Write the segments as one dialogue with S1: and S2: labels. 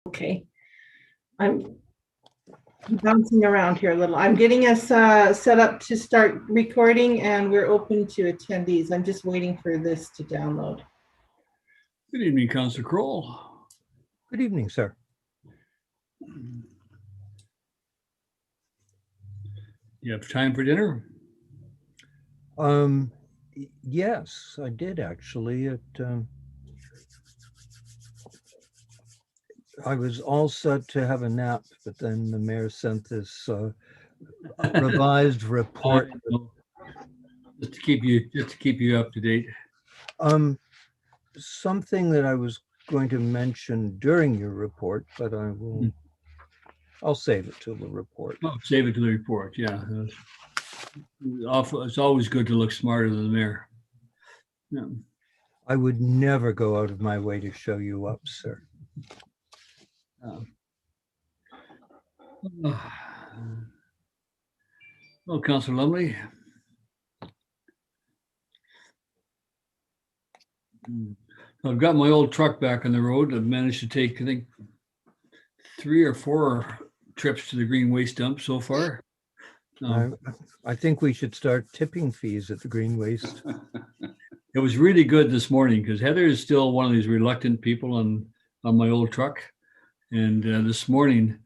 S1: Okay, I'm bouncing around here a little. I'm getting us set up to start recording, and we're open to attendees. I'm just waiting for this to download.
S2: Good evening, Councillor Kroll.
S3: Good evening, sir.
S2: You have time for dinner?
S3: Yes, I did actually. I was all set to have a nap, but then the mayor sent this revised report.
S2: Just to keep you up to date.
S3: Something that I was going to mention during your report, but I'll save it till the report.
S2: Oh, save it to the report. Yeah, it's always good to look smarter than the mayor. Yeah.
S3: I would never go out of my way to show you up, sir. Well, Councillor Lumley. I've got my old truck back on the road. I've managed to take, I think, 3 or 4 trips to the green waste dump so far. I think we should start tipping fees at the green waste.
S2: It was really good this morning because Heather is still one of these reluctant people on my old truck. And this morning,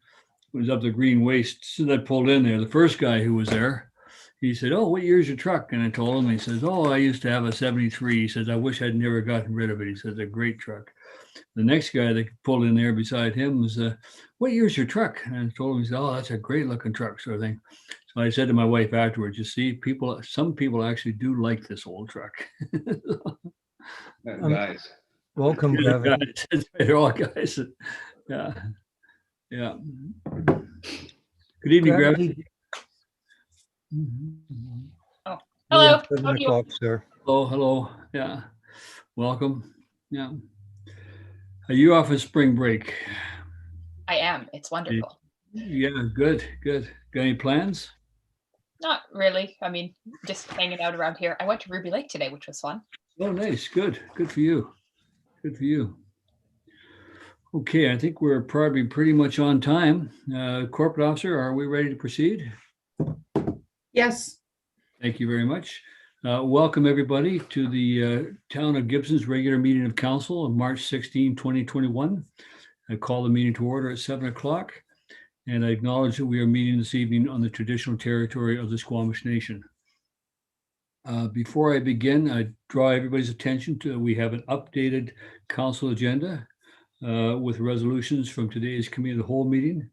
S2: it was up the green waste. As soon as I pulled in there, the first guy who was there, he said, "Oh, what year's your truck?" And I told him, he says, "Oh, I used to have a 73. He says, "I wish I'd never gotten rid of it." He says, "A great truck." The next guy that pulled in there beside him was, "What year's your truck?" And I told him, he said, "Oh, that's a great looking truck," sort of thing. So I said to my wife afterwards, "You see, some people actually do like this old truck."
S4: Guys.
S3: Welcome, Gavin.
S2: They're all guys. Yeah. Yeah. Good evening, Gravity.
S5: Oh, hello.
S3: 7 o'clock, sir.
S2: Oh, hello. Yeah. Welcome. Yeah. Are you off of spring break?
S5: I am. It's wonderful.
S2: Yeah, good. Got any plans?
S5: Not really. I mean, just hanging out around here. I went to Ruby Lake today, which was fun.
S2: Oh, nice. Good for you. Good for you. Okay, I think we're probably pretty much on time. Corporate Officer, are we ready to proceed?
S1: Yes.
S2: Thank you very much. Welcome everybody to the Town of Gibsons regular meeting of council on March 16, 2021. I call the meeting to order at 7 o'clock, and I acknowledge that we are meeting this evening on the traditional territory of the Squamish Nation. Before I begin, I draw everybody's attention to we have an updated council agenda with resolutions from today's committee of the whole meeting,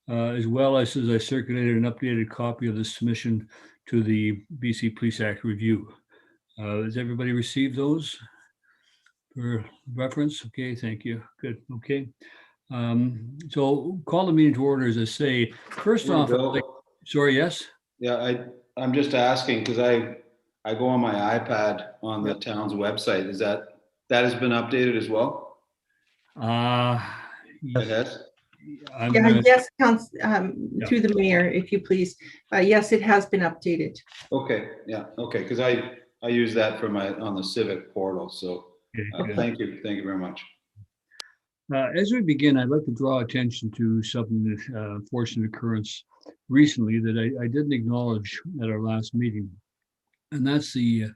S2: as well as I circulated an updated copy of the submission to the BC Police Act review. Has everybody received those for reference? Okay, thank you. Good. Okay. So call the meeting to order, as I say. First off, sorry, yes?
S4: Yeah, I'm just asking because I go on my iPad on the town's website. Is that has been updated as well? It has?
S1: Yes, through the mayor, if you please. Yes, it has been updated.
S4: Okay, yeah, okay, because I use that for on the civic portal. So thank you very much.
S2: As we begin, I'd like to draw attention to something that unfortunate occurrence recently that I didn't acknowledge at our last meeting, and that's the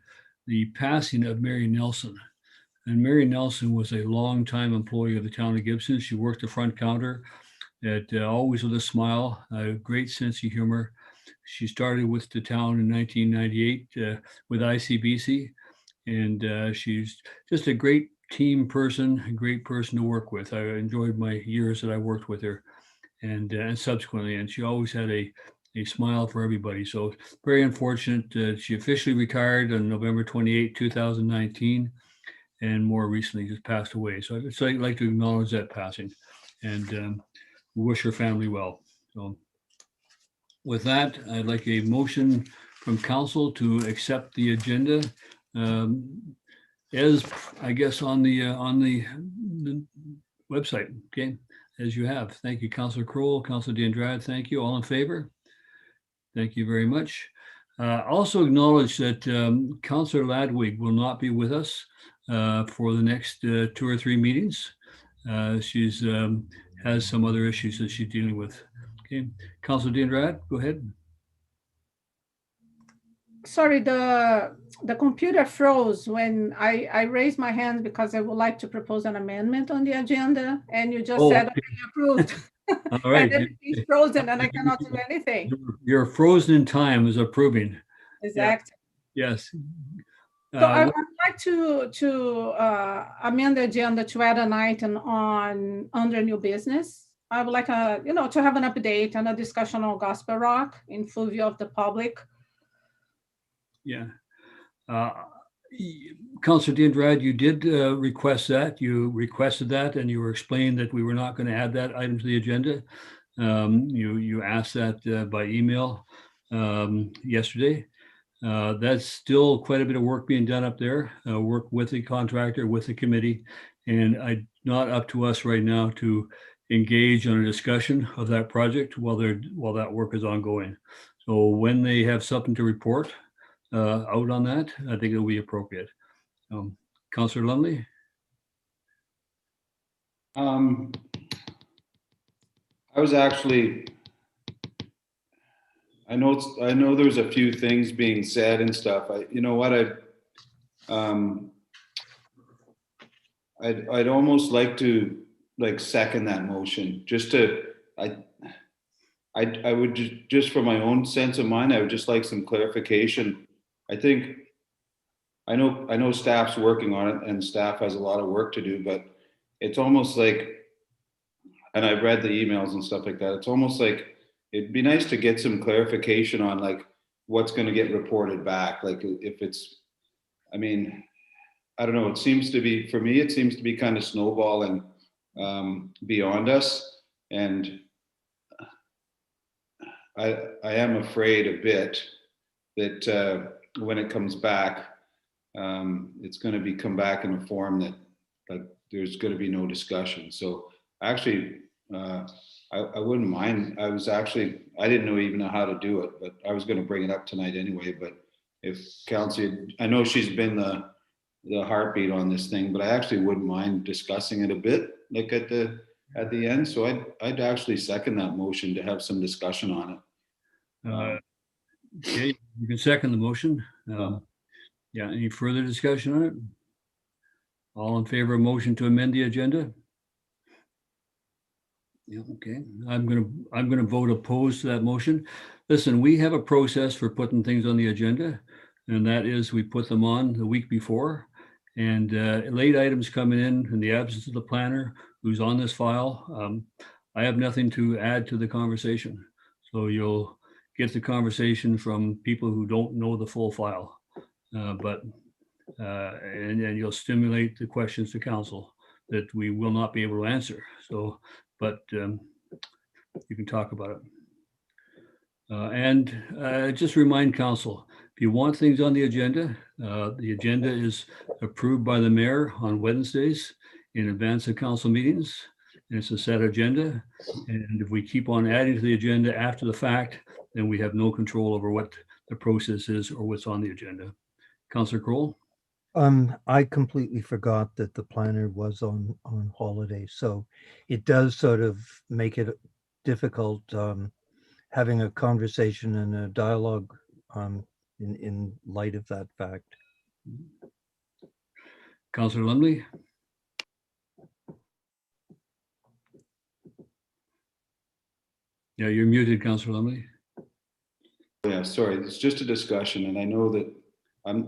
S2: passing of Mary Nelson. And Mary Nelson was a longtime employee of the town of Gibson. She worked the front counter, always with a smile, a great sense of humor. She started with the town in 1998 with ICBC, and she's just a great team person, a great person to work with. I enjoyed my years that I worked with her, and subsequently, and she always had a smile for everybody. So very unfortunate. She officially retired on November 28, 2019. And more recently just passed away. So I'd like to acknowledge that passing and wish her family well. So with that, I'd like a motion from council to accept the agenda as I guess on the website. Okay, as you have. Thank you, Councillor Kroll, Councillor D'Andrade. Thank you. All in favor? Thank you very much. Also acknowledge that Councillor Ladwig will not be with us for the next 2 or 3 meetings. She's has some other issues that she's dealing with. Okay, Councilor Diendrad, go ahead.
S6: Sorry, the computer froze when I raised my hand because I would like to propose an amendment on the agenda, and you just said,
S2: okay.
S6: okay, approved.
S2: All right.
S6: And then it's frozen and I cannot do anything.
S2: You're frozen in time as approving.
S6: Exactly.
S2: Yes.
S6: So I would like to amend the agenda to add an item on under new business. I would like to have an update and a discussion on Gospel Rock in full view of the public.
S2: Yeah. Councilor Diendrad, you did request that. You requested that, and you were explaining that we were not going to add that item to the agenda. You asked that by email yesterday. That's still quite a bit of work being done up there. Work with the contractor, with the committee, and not up to us right now to engage on a discussion of that project while that work is ongoing. So when they have something to report out on that, I think it'll be appropriate. Councillor Lumley?
S4: I was actually, I know there's a few things being said and stuff. You know what, I'd almost like to second that motion, just to, I would just for my own sense of mind, I would just like some clarification. I know staff's working on it and staff has a lot of work to do, but it's almost like, and I've read the emails and stuff like that, it's almost like it'd be nice to get some clarification on what's going to get reported back. If it's, I mean, I don't know, it seems to be, for me, it seems to be kind of snowballing beyond us. And I am afraid a bit that when it comes back, it's going to come back in a form that there's going to be no discussion. So actually, I wouldn't mind. I didn't even know how to do it, but I was going to bring it up tonight anyway. But if Council, I know she's been the heartbeat on this thing, but I actually wouldn't mind discussing it a bit, at the end. So I'd actually second that motion to have some discussion on it.
S2: Okay, you can second the motion. Yeah, any further discussion on it? All in favor of motion to amend the agenda? Yeah, okay. I'm gonna vote opposed to that motion. Listen, we have a process for putting things on the agenda, and that is we put them on the week before. And late items coming in the absence of the planner who's on this file, I have nothing to add to the conversation. So you'll get the conversation from people who don't know the full file. And you'll stimulate the questions to council that we will not be able to answer. So, but you can talk about it. And just remind council, if you want things on the agenda is approved by the mayor on Wednesdays in advance of council meetings. And it's a set agenda. And if we keep on adding to the agenda after the fact, then we have no control over what the process is or what's on the agenda. Councillor Kroll?
S3: I completely forgot that the planner was on holiday, so it does sort of make it difficult having a conversation and a dialogue in light of that fact.
S2: Councillor Lumley? Yeah, you're muted, Councillor Lumley.
S4: Yeah, sorry, it's just a discussion, and I know that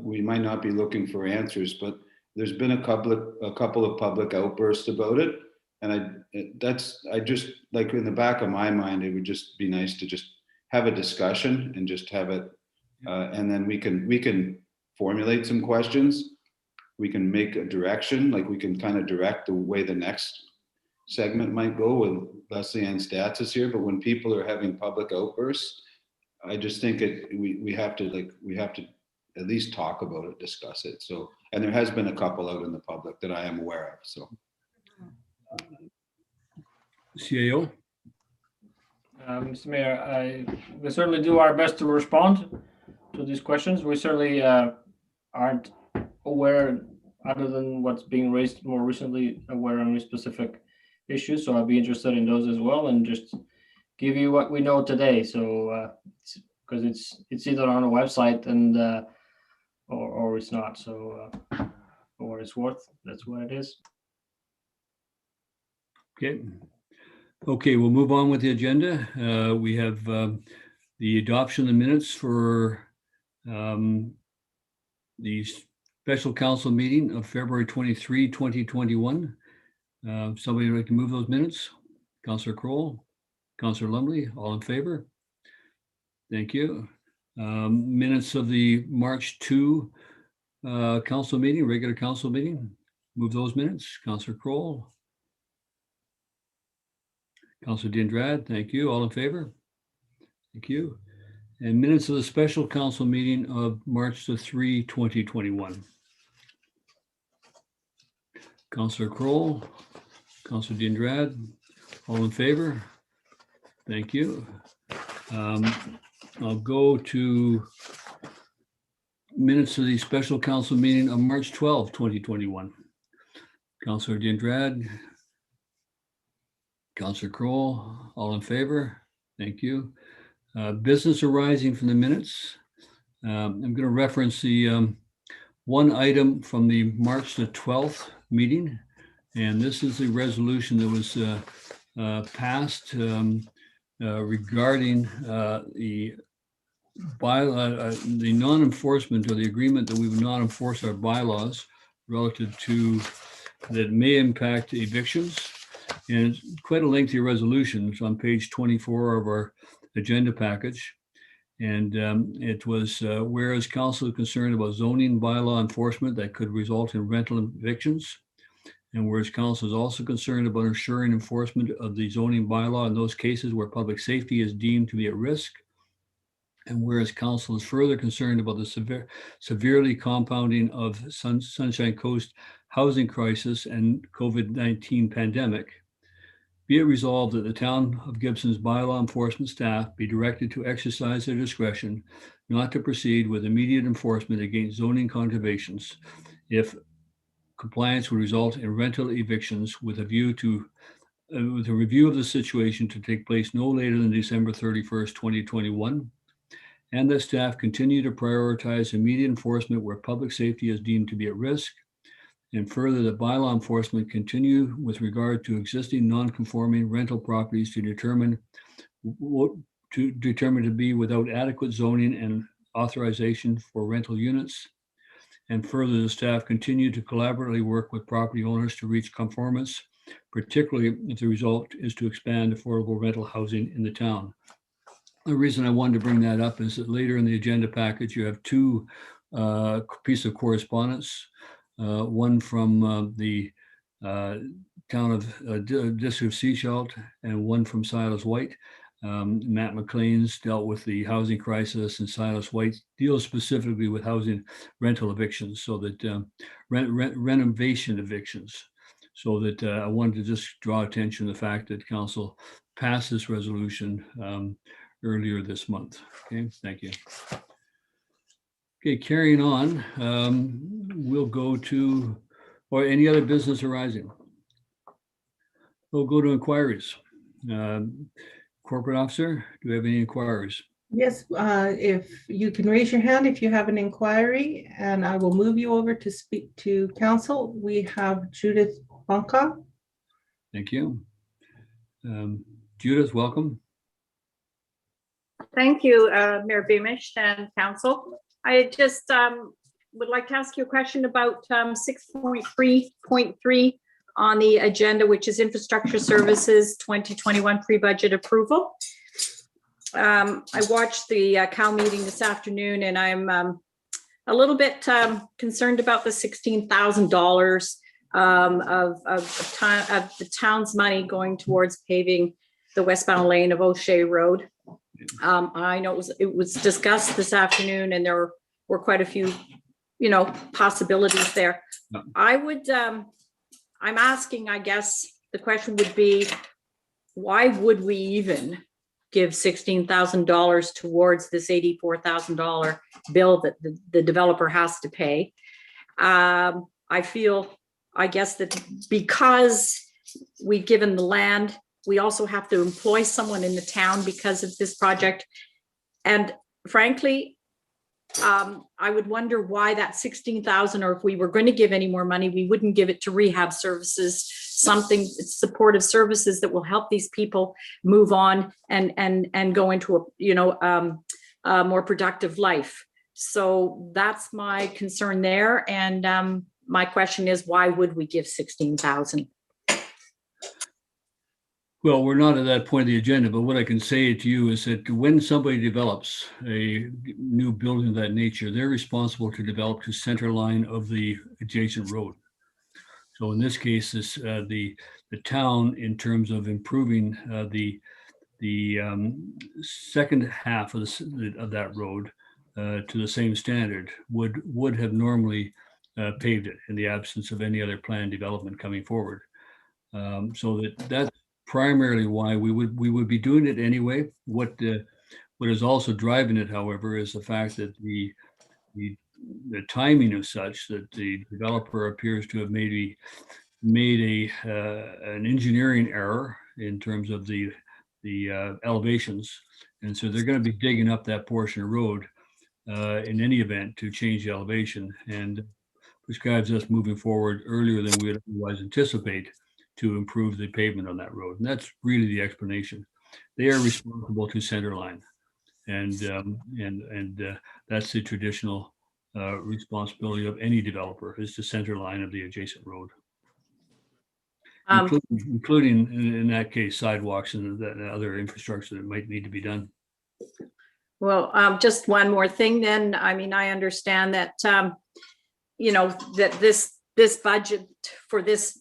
S4: we might not be looking for answers, but there's been a couple of public outbursts about it, and I just like in the back of my mind, it would just be nice to just have a discussion and just have it, and then we can formulate some questions. We can make a direction, we can kind of direct the way the next segment might go with Leslie Ann Stats is here. But when people are having public outbursts, I just think we have to at least talk about it, discuss it. So, and there has been a couple out in the public that I am aware of. So,
S2: CAO?
S7: Mr. Mayor, we certainly do our best to respond to these questions. We certainly aren't aware, other than what's being raised more recently, aware of any specific issues, so I'll be interested in those as well, and just give you what we know today. So because it's either on a website and or it's not. So for what it's worth, that's what it is.
S2: Okay, we'll move on with the agenda. We have the adoption of the minutes for the special council meeting of February 23, 2021. Somebody would like to move those minutes? Councillor Kroll, Councillor Lumley, all in favor? Thank you. Minutes of the March 2 council meeting, regular council meeting. Move those minutes. Councillor Kroll. Councillor Dindrad, thank you. All in favor? Thank you. And minutes of the special council meeting of March 3, 2021. Councillor Kroll, Councillor Dindrad, all in favor? Thank you. I'll go to minutes of the special council meeting of March 12, 2021. Councillor Dindrad, Councillor Kroll, all in favor? Thank you. Business arising from the minutes. I'm going to reference the one item from the March the 12th meeting, and this is the resolution that was passed regarding the non-enforcement, or the agreement that we would not enforce our bylaws relative to that may impact evictions. And it's quite a lengthy resolution. It's on page 24 of our agenda package. And it was, whereas council is concerned about zoning bylaw enforcement that could result in rental evictions. And whereas council is also concerned about ensuring enforcement of the zoning bylaw in those cases where public safety is deemed to be at risk. And whereas council is further concerned about the severely compounding of Sunshine Coast housing crisis and COVID-19 pandemic. Be it resolved that the town of Gibson's bylaw enforcement staff be directed to exercise their discretion not to proceed with immediate enforcement against zoning contraventions if compliance would result in rental evictions, with a view to with a review of the situation to take place no later than December 31st, 2021, and that staff continue to prioritize immediate enforcement where public safety is deemed to be at risk, and further that bylaw enforcement continue with regard to existing non-conforming rental properties to determine to be without adequate zoning and authorization for rental units. And further, the staff continue to collaboratively work with property owners to reach conformance, particularly if the result is to expand affordable rental housing in the town. The reason I wanted to bring that up is that later in the agenda package, you have two pieces of correspondence. One from the town of District of Sechelt, and one from Silas White. Matt McLean's dealt with the housing crisis, and Silas White deals specifically with housing rental evictions, so that renovation evictions. So that I wanted to just draw attention to the fact that council passed this resolution earlier this month. Okay, thank you. Okay, carrying on, we'll go to, or any other business arising. We'll go to inquiries. Corporate officer, do we have any inquiries?
S1: Yes, if you can raise your hand if you have an inquiry, and I will move you over to speak to council. We have Judith Bonka.
S2: Thank you. Judith, welcome.
S8: Thank you, Mayor Beamish and council. I just would like to ask you a question about 6.3.3 on the agenda, which is infrastructure services 2021 pre-budget approval. I watched the COW meeting this afternoon, and I'm a little bit concerned about the $16,000 of the town's money going towards paving the westbound lane of O'Shea Road. I know it was discussed this afternoon, and there were quite a few, possibilities there. I would, I'm asking, I guess the question would be, why would we even give $16,000 towards this $84,000 bill that the developer has to pay? I feel, I guess that because we've given the land. We also have to employ someone in the town because of this project. And frankly, I would wonder why that 16,000, or if we were going to give any more money, we wouldn't give it to rehab services, something supportive services that will help these people move on and go into a more productive life. So that's my concern there. And my question is, why would we give 16,000?
S2: Well, we're not at that point of the agenda, but what I can say to you is that when somebody develops a new building of that nature, they're responsible to develop the center line of the adjacent road. So in this case, the town, in terms of improving the second half of that road to the same standard, would have normally paved it in the absence of any other planned development coming forward. So that's primarily why we would be doing it anyway. What is also driving it, however, is the fact that the timing is such that the developer appears to have maybe made an engineering error in terms of the elevations, and so they're going to be digging up that portion of road in any event to change the elevation, and prescribes us moving forward earlier than we would otherwise anticipate to improve the pavement on that road. And that's really the explanation. They are responsible to center line, and that's the traditional responsibility of any developer, is the center line of the adjacent road, including in that case sidewalks and that other infrastructure that might need to be done.
S8: Well, just one more thing then. I mean, I understand that that this budget for this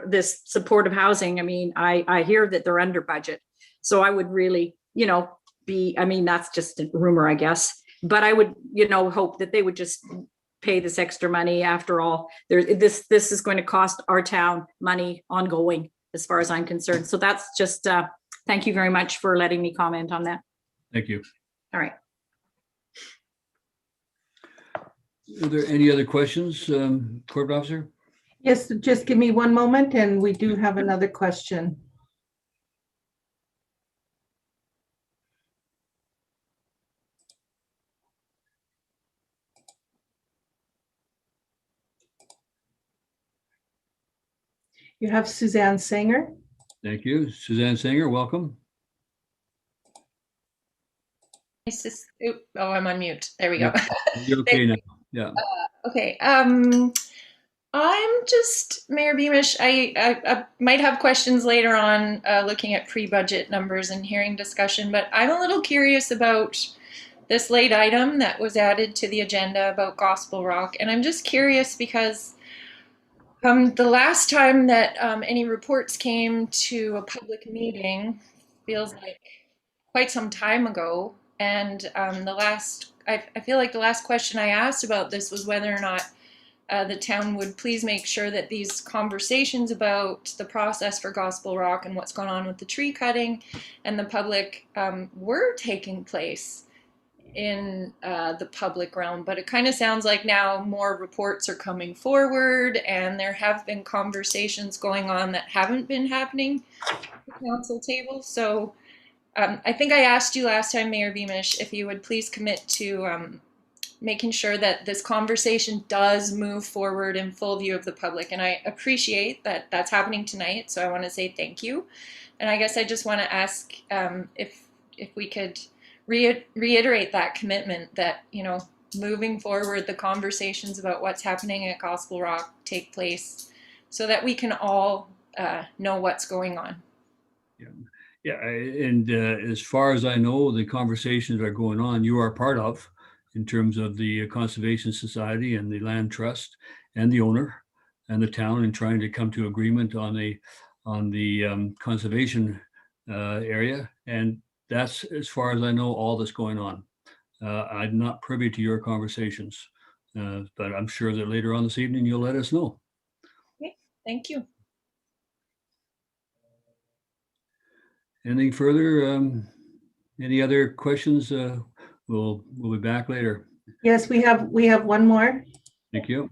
S8: this supportive housing, I mean, I hear that they're under budget. So I would really, I mean, that's just a rumor, I guess, but I would, hope that they would just pay this extra money. After all, this is going to cost our town money ongoing, as far as I'm concerned. So that's just, thank you very much for letting me comment on that.
S2: Thank you.
S8: All right.
S2: Are there any other questions, Corporate Officer?
S1: Yes, just give me one moment, and we do have another question. You have Suzanne Sanger.
S2: Thank you. Suzanne Sanger, welcome.
S9: Oh, I'm on mute. There we go.
S2: You're okay now. Yeah.
S9: Okay. I'm just, Mayor Beamish, I might have questions later on looking at pre-budget numbers and hearing discussion, but I'm a little curious about this late item that was added to the agenda about Gospel Rock. And I'm just curious because the last time that any reports came to a public meeting feels like quite some time ago. And I feel like the last question I asked about this was whether or not the town would please make sure that these conversations about the process for Gospel Rock and what's going on with the tree cutting and the public were taking place in the public realm. But it kind of sounds like now more reports are coming forward and there have been conversations going on that haven't been happening at the council table. So I think I asked you last time, Mayor Beamish, if you would please commit to making sure that this conversation does move forward in full view of the public. And I appreciate that that's happening tonight. So I want to say thank you. And I guess I just want to ask if we could reiterate that commitment that, moving forward, the conversations about what's happening at Gospel Rock take place so that we can all know what's going on.
S2: Yeah, and as far as I know, the conversations are going on. You are part of, in terms of the Conservation Society and the Land Trust and the owner and the town, in trying to come to agreement on the conservation area. And that's, as far as I know, all that's going on. I'm not privy to your conversations, but I'm sure that later on this evening you'll let us know.
S9: Okay, thank you.
S2: Anything further? Any other questions? We'll be back later.
S1: Yes, we have one more.
S2: Thank you.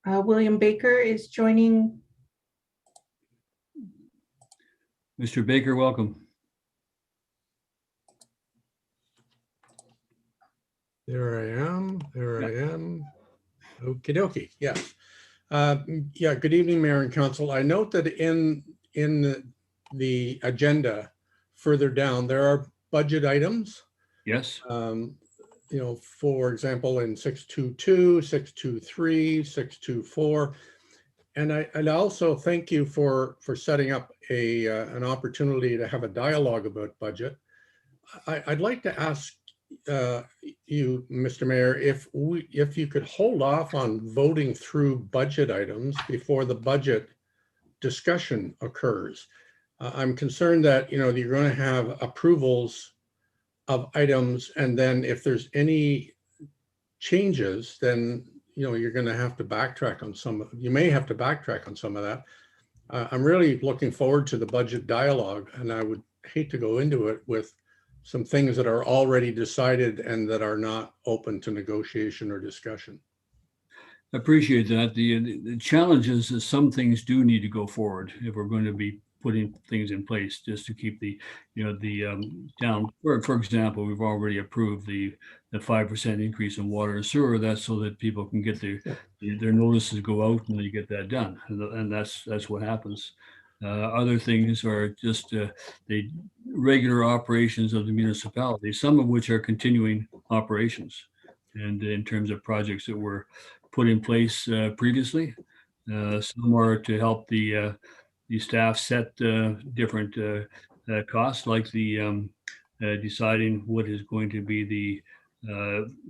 S1: William Baker is joining
S2: Mr. Baker, welcome.
S10: There I am. There I am. Okie dokie. Yes. Yeah. Good evening, Mayor and Council. I note that in the agenda further down, there are budget items.
S2: Yes.
S10: You know, for example, in 622, 623, 624. And I also thank you for setting up an opportunity to have a dialogue about budget. I'd like to ask you, Mr. Mayor, if you could hold off on voting through budget items before the budget discussion occurs. I'm concerned that, you know, you're going to have approvals of items, and then if there's any changes, then, you know, you're going to have to backtrack on you may have to backtrack on some of that. I'm really looking forward to the budget dialogue, and I would hate to go into it with some things that are already decided and that are not open to negotiation or discussion.
S2: I appreciate that. The challenge is that some things do need to go forward if we're going to be putting things in place just to keep the, you know, the down. For example, we've already approved the 5% increase in water and sewer. That's so that people can get their notices go out and they get that done. And that's what happens. Other things are just the regular operations of the municipality, some of which are continuing operations. And in terms of projects that were put in place previously, some are to help the staff set different costs, like the deciding what is going to be the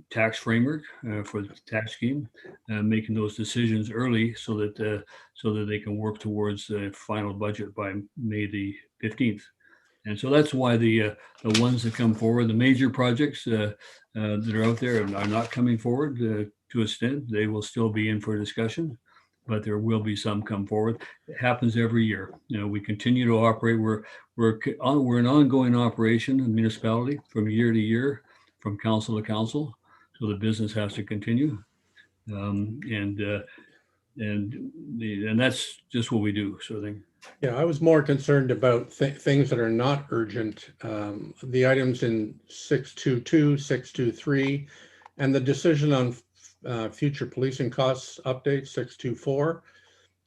S2: tax framework for the tax scheme, making those decisions early so that they can work towards the final budget by May the 15th. And so that's why the ones that come forward, the major projects that are out there are not coming forward to a extent. They will still be in for discussion, but there will be some come forward. It happens every year. You know, we continue to operate. We're an ongoing operation, a municipality, from year to year, from council to council. So the business has to continue, and that's just what we do. So I think.
S10: Yeah, I was more concerned about things that are not urgent. The items in 622, 623, and the decision on future policing costs update 624.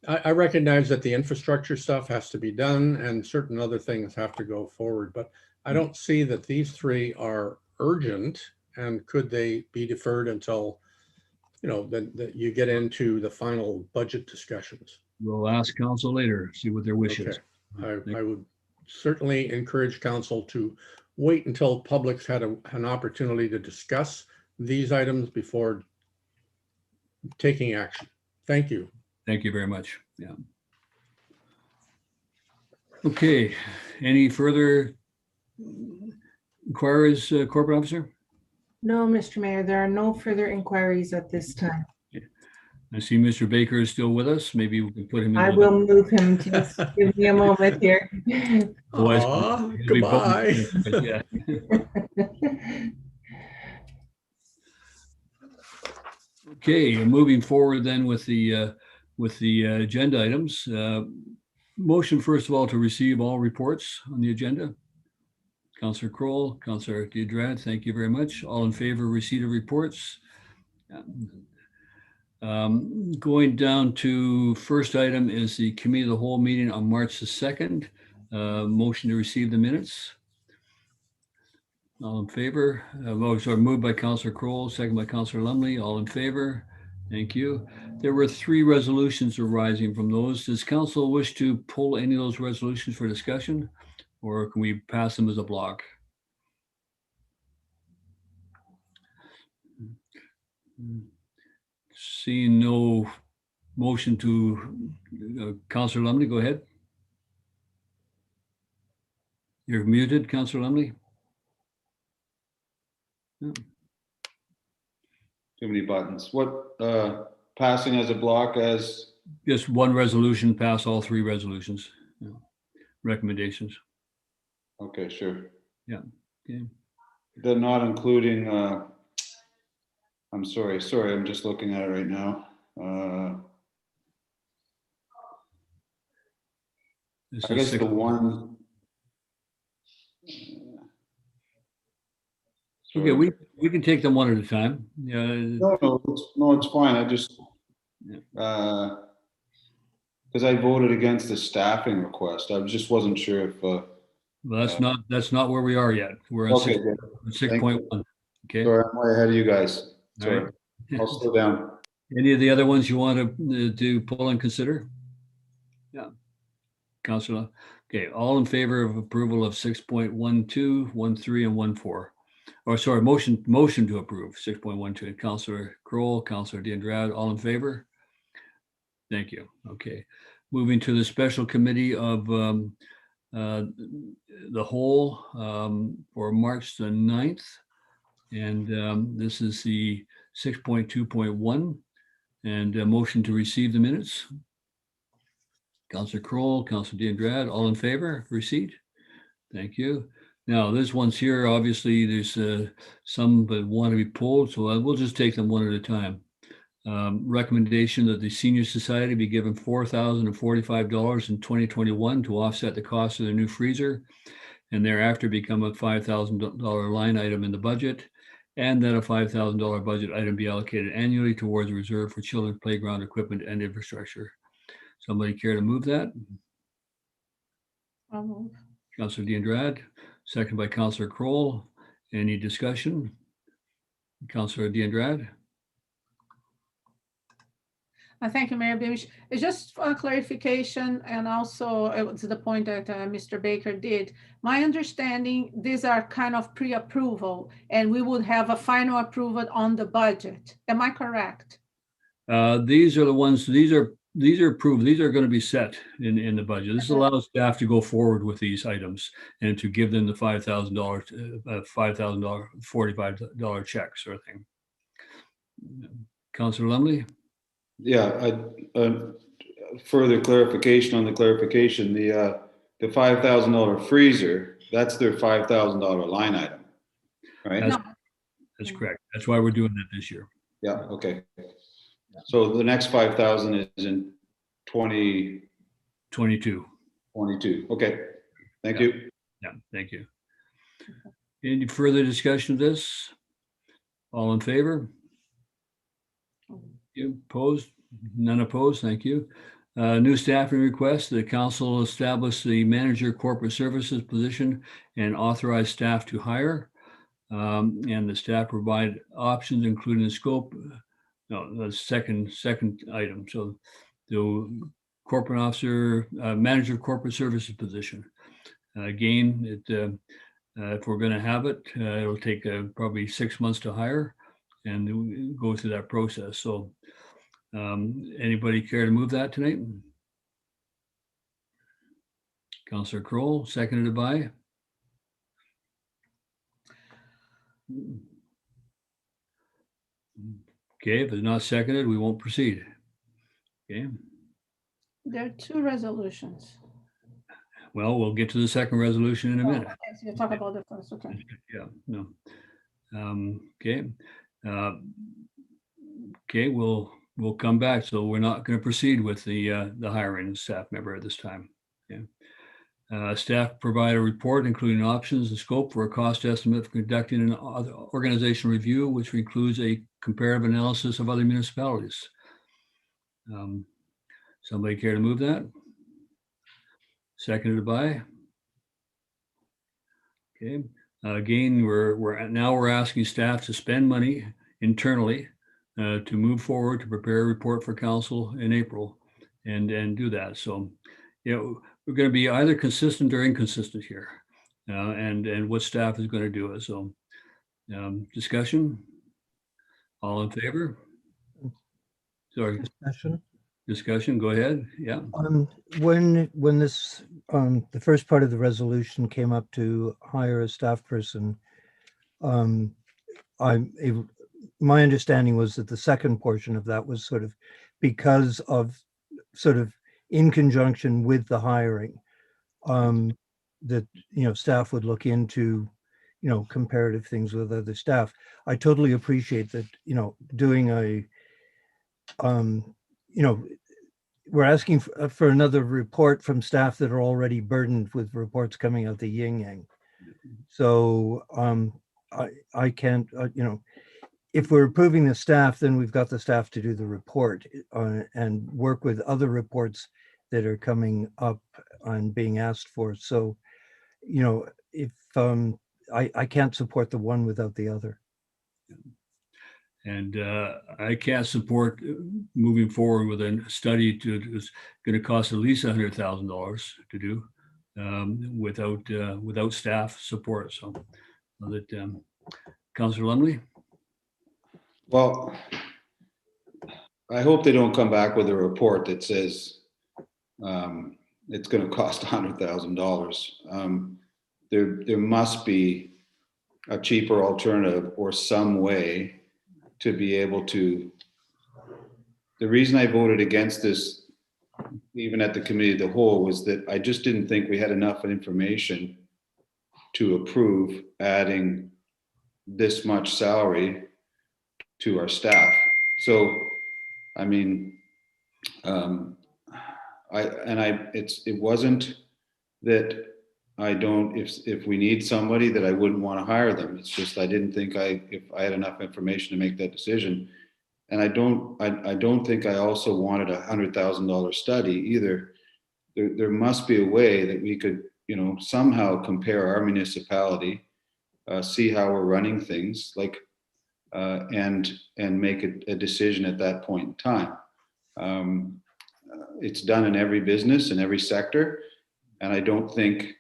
S10: I recognize that the infrastructure stuff has to be done and certain other things have to go forward, but I don't see that these three are urgent. And could they be deferred until, you know, that you get into the final budget discussions?
S2: We'll ask council later, see what their wish is.
S10: Okay. I would certainly encourage council to wait until public's had an opportunity to discuss these items before taking action. Thank you.
S2: Thank you very much. Yeah. Okay. Any further inquiries, corporate officer?
S1: No, Mr. Mayor, there are no further inquiries at this time.
S2: I see Mr. Baker is still with us. Maybe we can put him in.
S1: I will move him. Just give me a moment here.
S10: Goodbye.
S2: Yeah. Okay, moving forward then with the agenda items. Motion, first of all, to receive all reports on the agenda. Councillor Kroll, Councillor Deirdre, thank you very much. All in favor of receipt of reports. Going down to first item is the committee of the whole meeting on March the 2nd. Motion to receive the minutes. All in favor? Moved by Councillor Kroll, second by Councillor Lumley. All in favor? Thank you. There were 3 resolutions arising from those. Does council wish to pull any of those resolutions for discussion, or can we pass them as a block? Seeing no motion to Councillor Lumley, go ahead. You're muted, Councillor Lumley.
S4: Too many buttons. What, passing as a block as?
S2: Just one resolution, pass all 3 resolutions, recommendations.
S4: Okay, sure.
S2: Yeah. Okay.
S4: They're not including, I'm sorry, I'm just looking at it right now. I guess the one
S2: Okay, we can take them one at a time. Yeah,
S4: No, it's fine. I just, because I voted against the staffing request. I just wasn't sure if,
S2: well, that's not where we are yet. We're on
S4: okay, good.
S2: 6.1. Okay.
S4: Sorry, I'm way ahead of you guys.
S2: All
S4: Sorry.
S2: right.
S4: I'll slow down.
S2: Any of the other ones you want to pull and consider? Yeah. Councilor. Okay, all in favor of approval of 6.12, 13, and 14? Or sorry, motion to approve 6.12. Councilor Kroll, Councilor Diandrad, all in favor? Thank you. Okay. Moving to the special committee of the whole for March the 9th. And this is the 6.2.1 and a motion to receive the minutes. Councilor Kroll, Councilor Diandrad, all in favor of receipt? Thank you. Now, there's ones here, obviously, there's some that want to be pulled, so we'll just take them one at a time. Recommendation that the Senior Society be given $4,045 in 2021 to offset the cost of the new freezer, and thereafter become a $5,000 line item in the budget, and that a $5,000 budget item be allocated annually towards a reserve for children's playground equipment and infrastructure. Somebody care to move that?
S6: I'll move.
S2: Councilor Diandrad, second by Councilor Kroll. Any discussion? Councilor Diandrad?
S6: Thank you, Mayor Beamish. It's just for clarification, and also it was the point that Mr. Baker did. My understanding, these are kind of pre-approval, and we would have a final approval on the budget. Am I correct?
S2: These are the ones, these are approved. These are going to be set in the budget. This allows staff to go forward with these items and to give them the $5,000, $45 check sort of thing. Councilor Lumley?
S4: Yeah, further clarification on the clarification, the $5,000 freezer, that's their $5,000 line item, right?
S2: That's correct. That's why we're doing that this year.
S4: Yeah, okay. So the next 5,000 is in
S2: 2022.
S4: Okay, thank you.
S2: Yeah, thank you. Any further discussion of this? All in favor? You opposed? None opposed. Thank you. New staffing request. The council established the manager corporate services position and authorized staff to hire. And the staff provide options, including the scope. No, the second item. So the corporate officer, manager corporate services position. Again, if we're going to have it, it'll take probably 6 months to hire and go through that process. So anybody care to move that tonight? Councilor Kroll, seconded by? Okay, if it's not seconded, we won't proceed. Okay.
S6: There are two resolutions.
S2: Well, we'll get to the second resolution in a minute.
S6: Okay, so you talk about the first, okay.
S2: Yeah, no. Okay. Okay, we'll come back. So we're not going to proceed with the hiring of staff member at this time. Okay. Staff provide a report including options and scope for a cost estimate for conducting an organizational review, which includes a comparative analysis of other municipalities. Somebody care to move that? Seconded by? Okay. Again, we're asking staff to spend money internally to move forward to prepare a report for council in April and do that. So, we're going to be either consistent or inconsistent here, and what staff is going to do it. So, discussion. All in favor? Sorry. Discussion. Go ahead. Yeah.
S11: When this the first part of the resolution came up to hire a staff person, my understanding was that the second portion of that was sort of because of sort of in conjunction with the hiring, that staff would look into comparative things with other staff. I totally appreciate that, doing a we're asking for another report from staff that are already burdened with reports coming out the yin yang. So I can't, if we're approving the staff, then we've got the staff to do the report and work with other reports that are coming up and being asked for. So, if I can't support the one without the other.
S2: And I can't support moving forward with a study it's going to cost at least $100,000 to do without staff support. So that Councillor Lumley.
S4: Well, I hope they don't come back with a report that says it's going to cost $100,000. There must be a cheaper alternative or some way to be able to. The reason I voted against this, even at the committee of the whole, was that I just didn't think we had enough information to approve adding this much salary to our staff. So, I mean, it wasn't that I don't, if we need somebody, that I wouldn't want to hire them. It's just I didn't think if I had enough information to make that decision. And I don't think I also wanted $100,000 study either. There must be a way that we could, somehow compare our municipality, see how we're running things, like, and make a decision at that point in time. It's done in every business in every sector, and I don't think,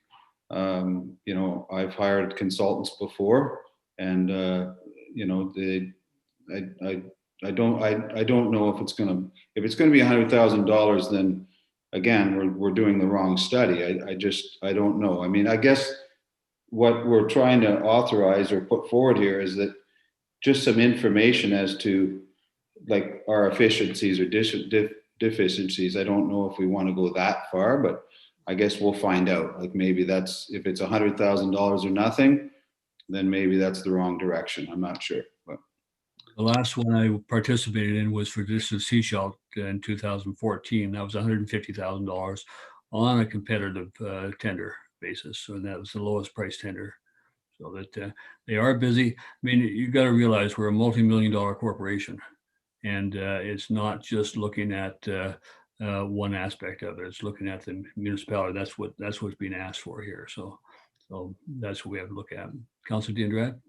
S4: I've hired consultants before, and I don't know if it's going to be $100,000, then again we're doing the wrong study. I don't know. I mean, I guess what we're trying to authorize or put forward here is that just some information as to like our efficiencies or deficiencies. I don't know if we want to go that far, but I guess we'll find out. Like maybe if it's $100,000 or nothing, then maybe that's the wrong direction. I'm not sure. But
S2: the last one I participated in was for Distance Seashell in 2014. That was $150,000 on a competitive tender basis. So that was the lowest price tender. So that they are busy. I mean, you got to realize we're a multi-million-dollar corporation, and it's not just looking at one aspect of it. It's looking at the municipality. That's what's being asked for here. So that's what we have to look at. Councillor Diandrad?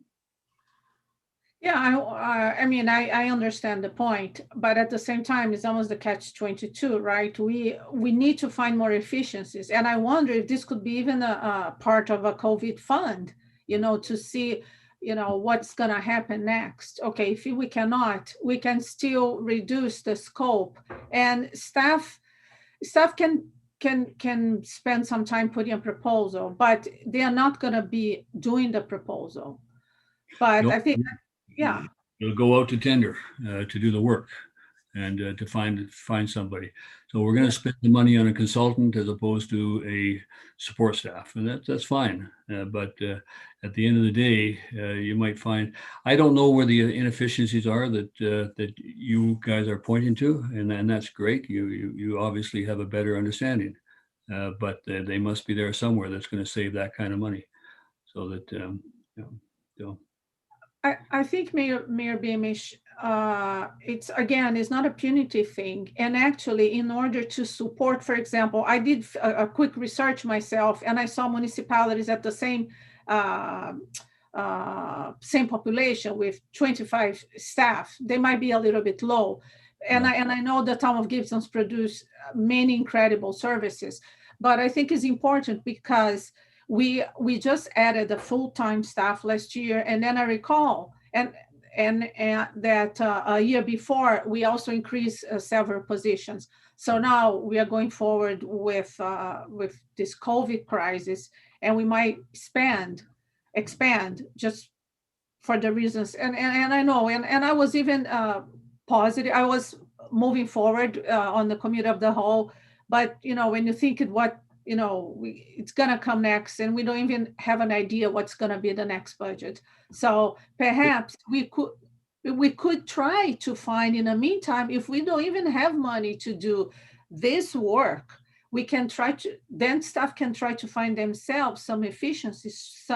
S6: Yeah, I mean, I understand the point, but at the same time, it's almost the catch-22, right? We need to find more efficiencies, and I wonder if this could be even a part of a COVID fund, to see, what's going to happen next. Okay, if we cannot, we can still reduce the scope, and staff can spend some time putting a proposal, but they are not going to be doing the proposal. But
S2: Nope.
S6: I think, yeah.
S2: It'll go out to tender to do the work and to find somebody. So we're going to spend the money on a consultant as opposed to a support staff, and that's fine. But at the end of the day, you might find, I don't know where the inefficiencies are that you guys are pointing to, and that's great. You obviously have a better understanding, but they must be there somewhere that's going to save that kind of money, so that
S6: I think Mayor Beamish, it's not a punitive thing. And actually, in order to support, for example, I did a quick research myself, and I saw municipalities at the same population with 25 staff. They might be a little bit low. And I know the town of Gibsons produce many incredible services, but I think it's important because we just added a full-time staff last year, and then I recall and that a year before we also increased several positions. So now we are going forward with this COVID crisis, and we might expand just for the reasons. And I know, and I was even positive. I was moving forward on the committee of the whole, but when you think it's going to come next, and we don't even have an idea what's going to be the next budget. So perhaps we could try to find, in the meantime, if we don't even have money to do this work, we can then staff can try to find themselves some efficiencies,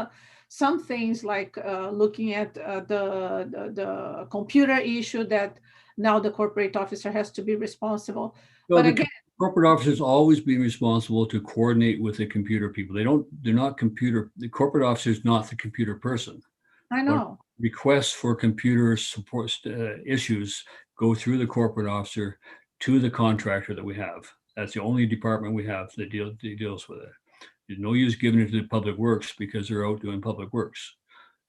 S6: some things like looking at the computer issue that now the corporate officer has to be responsible.
S2: Well,
S6: But
S2: the
S6: again,
S2: corporate officers always been responsible to coordinate with the computer people. They're not the corporate officer is not the computer person.
S6: I know.
S2: Requests for computer support issues go through the corporate officer to the contractor that we have. That's the only department we have that deals with it. There's no use giving it to the public works because they're out doing public works.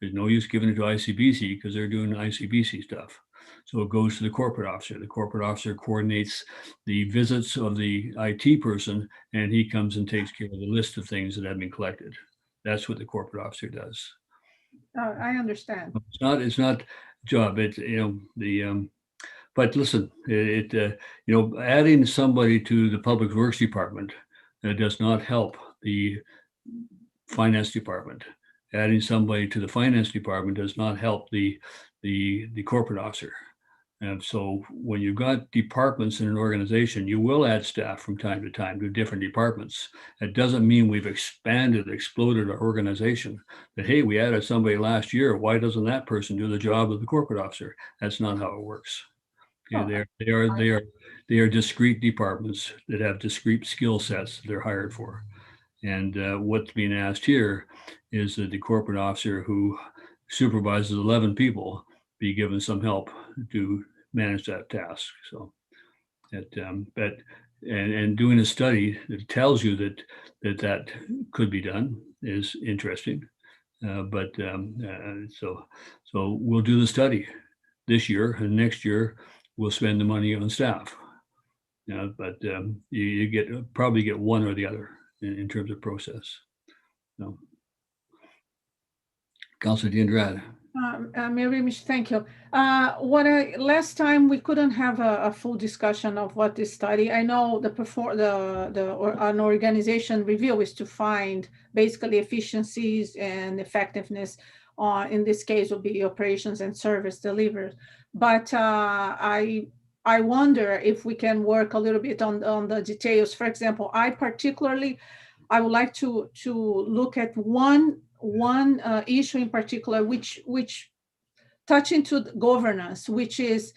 S2: There's no use giving it to ICBC because they're doing ICBC stuff. So it goes to the corporate officer. The corporate officer coordinates the visits of the IT person, and he comes and takes care of the list of things that have been collected. That's what the corporate officer does.
S6: I understand.
S2: It's not job. But listen, adding somebody to the public works department does not help the finance department. Adding somebody to the finance department does not help the corporate officer. And so when you've got departments in an organization, you will add staff from time to time to different departments. It doesn't mean we've exploded our organization. That, hey, we added somebody last year. Why doesn't that person do the job of the corporate officer? That's not how it works. Okay, they are discrete departments that have discrete skill sets they're hired for. And what's being asked here is that the corporate officer who supervises 11 people be given some help to manage that task. So and doing a study that tells you that could be done is interesting. So we'll do the study this year, and next year we'll spend the money on staff. But you probably get one or the other in terms of process. So, Councilor Diendrad.
S6: Mary, thank you. Last time we couldn't have a full discussion of what this study. I know an organization review is to find basically efficiencies and effectiveness. In this case, will be operations and service delivered. But I wonder if we can work a little bit on the details. For example, I would like to look at one issue in particular, which touch into governance, which is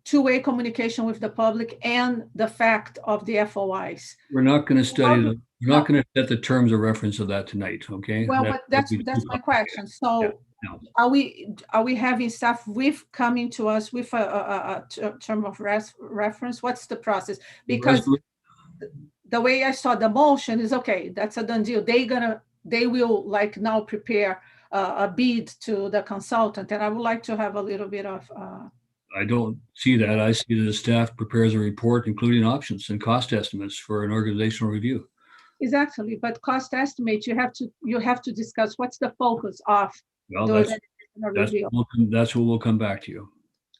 S6: two-way communication with the public and the fact of the FOIs.
S2: We're not going to study them. We're not going to set the terms of reference of that tonight, okay?
S6: Well, but that's my question. So yeah, no. Are we having staff coming to us with a term of reference? What's the process? Because the way I saw the motion is, okay, that's a done deal. They will like now prepare a bid to the consultant, and I would like to have a little bit of.
S2: I don't see that. I see that the staff prepares a report, including options and cost estimates for an organizational review.
S6: Exactly, but cost estimate, you have to discuss what's the focus of.
S2: Well, that's what we'll come back to you.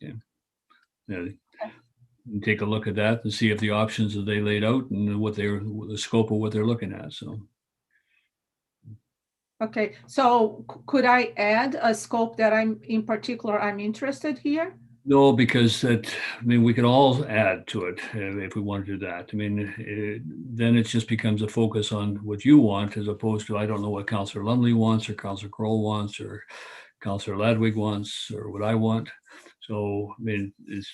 S2: Okay. And take a look at that and see if the options that they laid out and the scope of what they're looking at. So.
S6: Okay, so could I add a scope that I'm interested here?
S2: No, because we can all add to it if we want to do that. Then it just becomes a focus on what you want, as opposed to, I don't know what Councillor Lumley wants, or Councillor Kroll wants, or Councillor Ladwig wants, or what I want. So,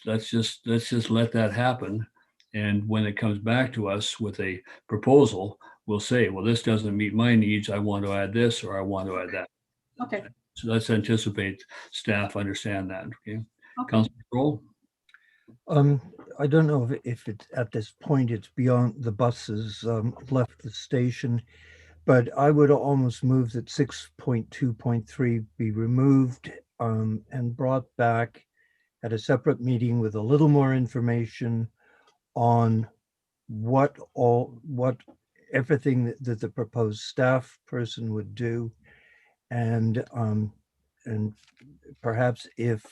S2: let's just let that happen. And when it comes back to us with a proposal, we'll say, well, this doesn't meet my needs. I want to add this, or I want to add that.
S6: Okay.
S2: So let's anticipate staff understand that. Okay. Councillor Kroll?
S11: I don't know if it's at this point it's beyond the buses left the station, but I would almost move that 6.2.3 be removed and brought back at a separate meeting with a little more information on what everything that the proposed staff person would do, and perhaps if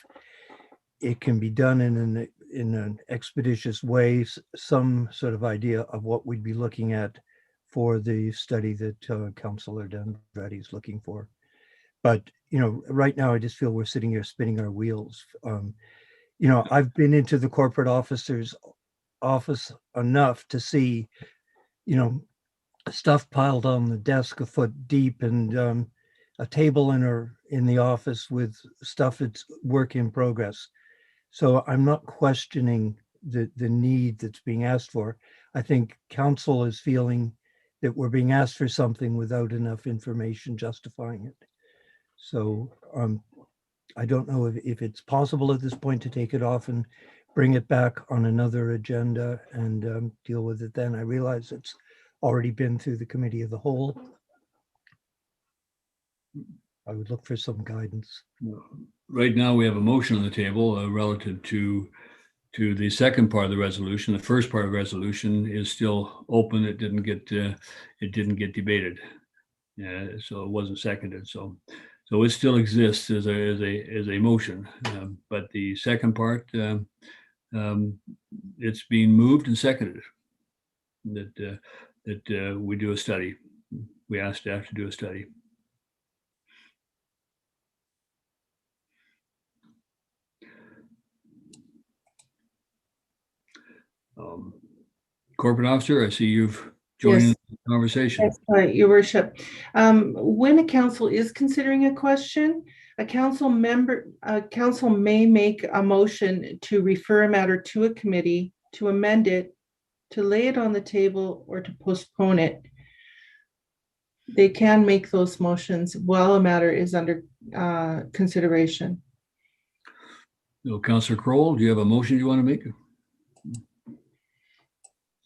S11: it can be done in an expeditious way, some sort of idea of what we'd be looking at for the study that Councillor Dandrade is looking for. But right now I just feel we're sitting here spinning our wheels. I've been into the corporate officer's office enough to see stuff piled on the desk a foot deep, and a table in the office with stuff that's work in progress. So I'm not questioning the need that's being asked for. I think council is feeling that we're being asked for something without enough information justifying it. So I don't know if it's possible at this point to take it off and bring it back on another agenda and deal with it then. I realize it's already been through the committee of the whole. I would look for some guidance.
S2: Right now, we have a motion on the table relative to the second part of the resolution. The first part of the resolution is still open. It didn't get debated, so it wasn't seconded. So it still exists as a motion. But the second part, it's being moved and seconded that we do a study. We asked staff to do a study. Corporate officer, I see you've joined
S1: Yes.
S2: the conversation.
S1: That's right, Your Worship. When a council is considering a question, a council may make a motion to refer a matter to a committee, to amend it, to lay it on the table, or to postpone it. They can make those motions while a matter is under consideration.
S2: So, Councillor Kroll, do you have a motion you want to make?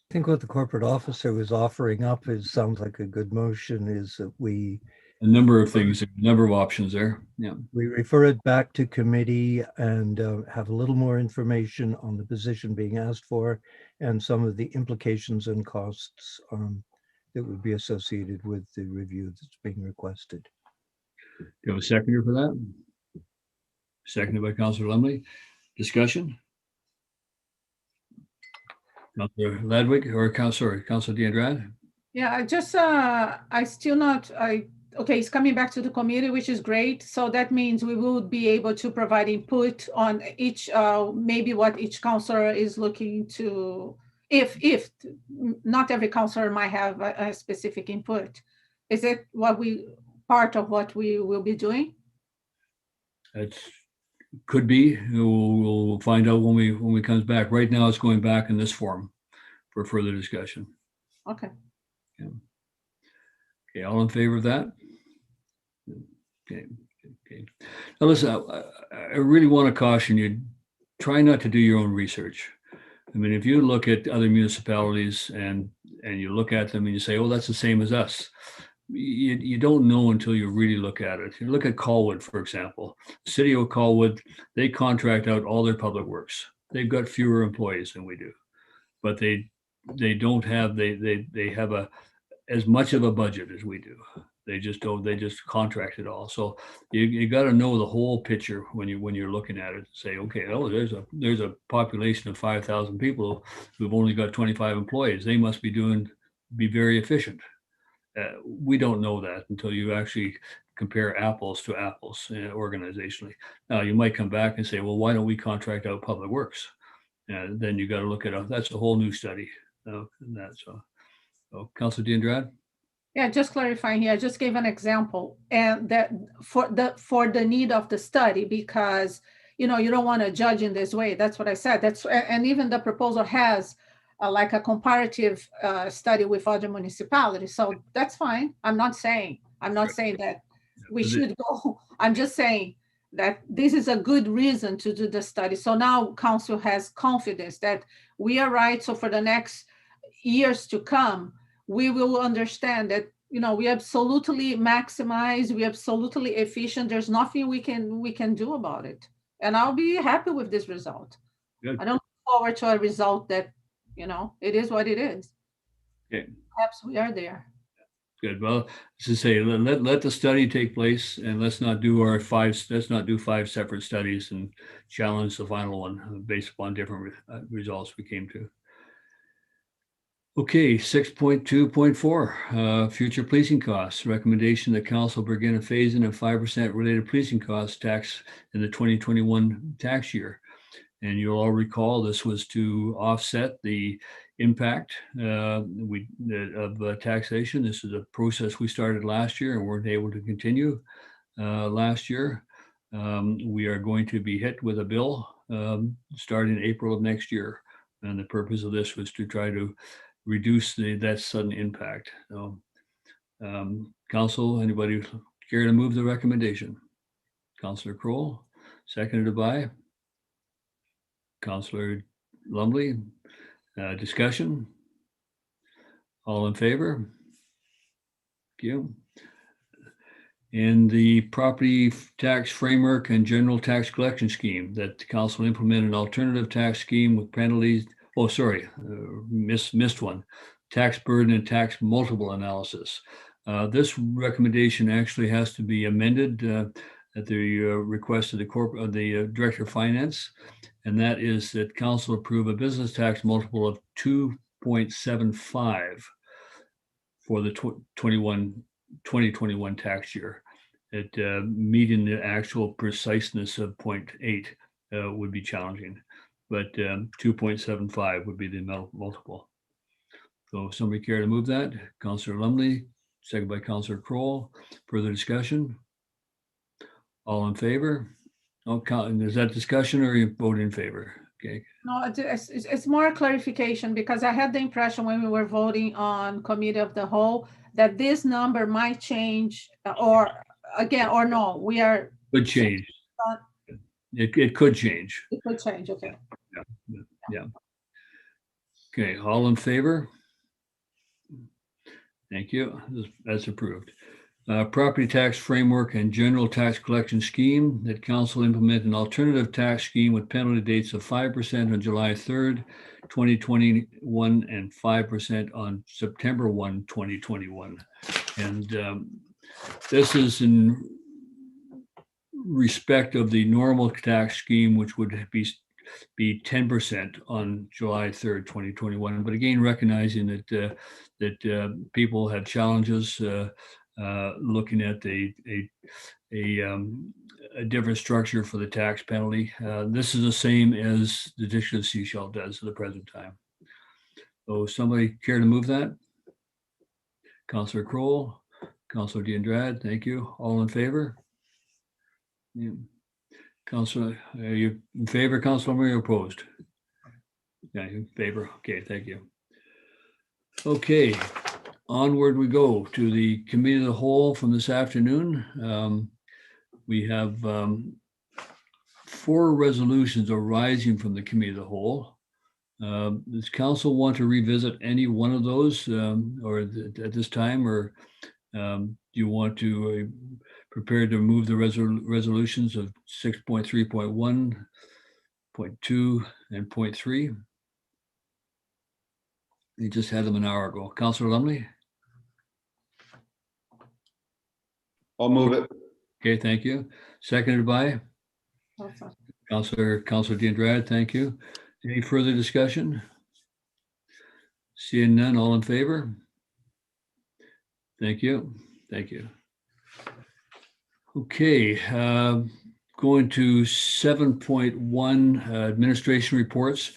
S11: I think what the corporate officer was offering up sounds like a good motion, is that we
S2: A number of things, a number of options there. Yeah.
S11: we refer it back to committee and have a little more information on the position being asked for and some of the implications and costs that would be associated with the review that's being requested.
S2: Do you have a seconder for that? Seconded by Councillor Lumley. Discussion? Councillor Ladwig or Councillor DeAndrade?
S6: Yeah, okay, it's coming back to the committee, which is great. So that means we will be able to provide input on each, maybe what each councillor is looking to, if not every councillor might have a specific input. Is it part of what we will be doing?
S2: It could be. We'll find out when we comes back. Right now, it's going back in this form for further discussion.
S6: Okay.
S2: Yeah. Okay, all in favor of that? Okay. Now listen, I really want to caution you, try not to do your own research. I mean, if you look at other municipalities and you look at them and you say, oh, that's the same as us. You don't know until you really look at it. You look at Colwood, for example. The city of Colwood, they contract out all their public works. They've got fewer employees than we do, but they don't have they have as much of a budget as we do. They just contract it all. So you got to know the whole picture when you're looking at it. Say, okay, oh, there's a population of 5,000 people who've only got 25 employees. They must be very efficient. We don't know that until you actually compare apples to apples organizationally. Now you might come back and say, well, why don't we contract out public works? And then you got to look at that's a whole new study. So Councillor DeAndrade?
S6: Yeah, just clarifying here, I just gave an example, and that for the need of the study, because you don't want to judge in this way. That's what I said. And even the proposal has like a comparative study with other municipalities. So that's fine. I'm not saying that we should go. I'm just saying that this is a good reason to do the study. So now council has confidence that we are right. So for the next years to come, we will understand that, we absolutely maximize, we absolutely efficient. There's nothing we can do about it. And I'll be happy with this result. Good. I don't look forward to a result that, it is what it is.
S2: Okay.
S6: Perhaps we are there.
S2: Good. Well, to say, let the study take place, and let's not do 5 separate studies and challenge the final one based upon different results we came to. Okay, 6.2.4, future policing costs. Recommendation that council begin a phase-in of 5% related policing costs tax in the 2021 tax year. And you'll all recall this was to offset the impact of taxation. This is a process we started last year and weren't able to continue last year. We are going to be hit with a bill starting April of next year. And the purpose of this was to try to reduce that sudden impact. So, Council, anybody care to move the recommendation? Councillor Kroll, seconded by Councillor Lumley. Discussion? All in favor? Thank you. In the property tax framework and general tax collection scheme, that the council implement an alternative tax scheme with penalties. Oh, sorry, missed one. Tax burden and tax multiple analysis. This recommendation actually has to be amended at the request of the Director of Finance, and that is that council approve a business tax multiple of 2.75 for the 2021 tax year. At meeting the actual preciseness of 0.8 would be challenging, but 2.75 would be the multiple. So somebody care to move that? Councillor Lumley, second by Councillor Kroll. Further discussion? All in favor? Oh, is that discussion or you vote in favor? Okay.
S6: No, it's more clarification, because I had the impression when we were voting on committee of the whole that this number might change, or again, or no, we are.
S2: Could change. It could change.
S6: It could change, okay.
S2: Yeah. Okay, all in favor? Thank you. That's approved. Property tax framework and general tax collection scheme, that council implement an alternative tax scheme with penalty dates of 5% on July 3rd, 2021 and 5% on September 1, 2021. And this is in respect of the normal tax scheme, which would be 10% on July 3rd, 2021. But again, recognizing that people have challenges looking at a different structure for the tax penalty. This is the same as the District of Sechelt does at the present time. So somebody care to move that? Councillor Kroll, Councillor D'Andrade, thank you. All in favor? Yeah. Councillor, are you in favor, Councillor, or are you opposed? Yeah, in favor. Okay, thank you. Okay, onward we go to the committee of the whole from this afternoon. We have 4 resolutions arising from the committee of the whole. Does council want to revisit any one of those or at this time, or do you want to prepare to move the resolutions of 6.3.1, 0.2, and 0.3? You just had them an hour ago. Councillor Lumley?
S4: I'll move it.
S2: Okay, thank you. Seconded by Councillor D'Andrade, thank you. Any further discussion? Seeing none, all in favor? Thank you. Thank you. Okay, going to 7.1 administration reports.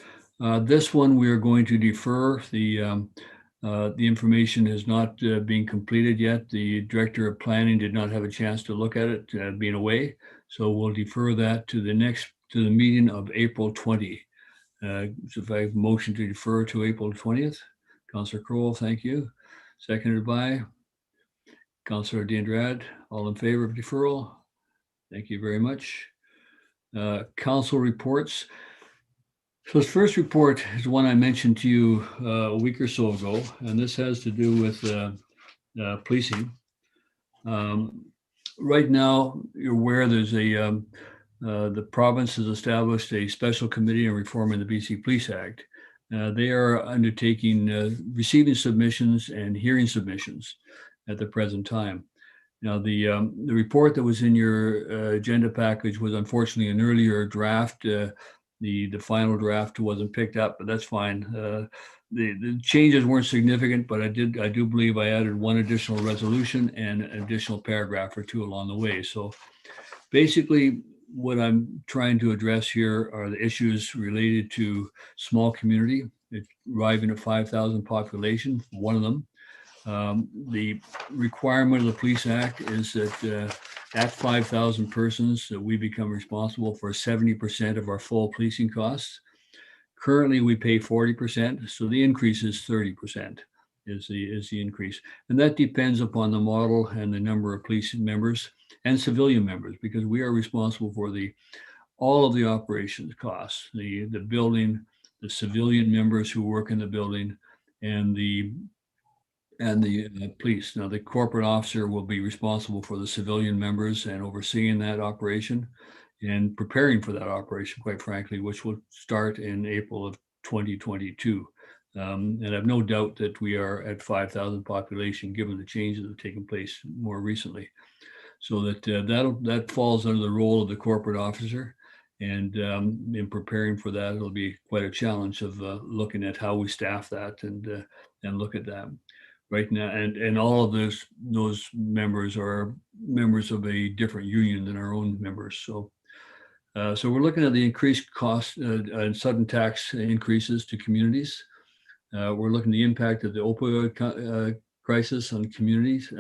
S2: This one we are going to defer. The information has not been completed yet. The Director of Planning did not have a chance to look at it, being away. So we'll defer that to the meeting of April 20. So if I have a motion to defer to April 20th, Councillor Kroll, thank you. Seconded by Councillor D'Andrade. All in favor of deferral? Thank you very much. Council reports. So this first report is one I mentioned to you a week or so ago, and this has to do with policing. Right now, you're aware there's the province has established a special committee on reforming the BC Police Act. They are undertaking receiving submissions and hearing submissions at the present time. Now, the report that was in your agenda package was unfortunately an earlier draft. The final draft wasn't picked up, but that's fine. The changes weren't significant, but I do believe I added one additional resolution and an additional paragraph or two along the way. So basically, what I'm trying to address here are the issues related to small community it's arriving at 5,000 population, one of them. The requirement of the Police Act is that at 5,000 persons, that we become responsible for 70% of our full policing costs. Currently, we pay 40%, so the increase is 30% is the increase. And that depends upon the model and the number of police members and civilian members, because we are responsible for all of the operations costs, the building, the civilian members who work in the building, and the police. Now, the corporate officer will be responsible for the civilian members and overseeing that operation and preparing for that operation, quite frankly, which will start in April of 2022. And I have no doubt that we are at 5,000 population, given the changes that have taken place more recently. So that falls under the role of the corporate officer. And in preparing for that, it'll be quite a challenge of looking at how we staff that and look at that right now. And all of those members are members of a different union than our own members. So we're looking at the increased cost and sudden tax increases to communities. We're looking at the impact of the opioid crisis on communities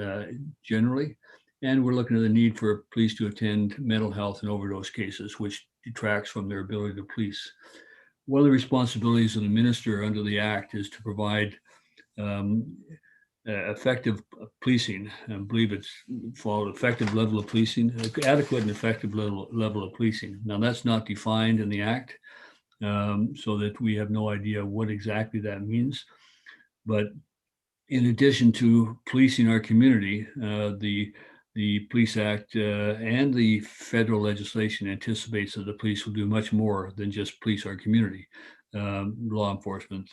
S2: generally. And we're looking at the need for police to attend mental health and overdose cases, which detracts from their ability to police. One of the responsibilities of the minister under the Act is to provide effective policing. I believe it's called effective level of policing, adequate and effective level of policing. Now, that's not defined in the Act, so that we have no idea what exactly that means. But in addition to policing our community, the Police Act and the federal legislation anticipates that the police will do much more than just police our community. Law enforcement,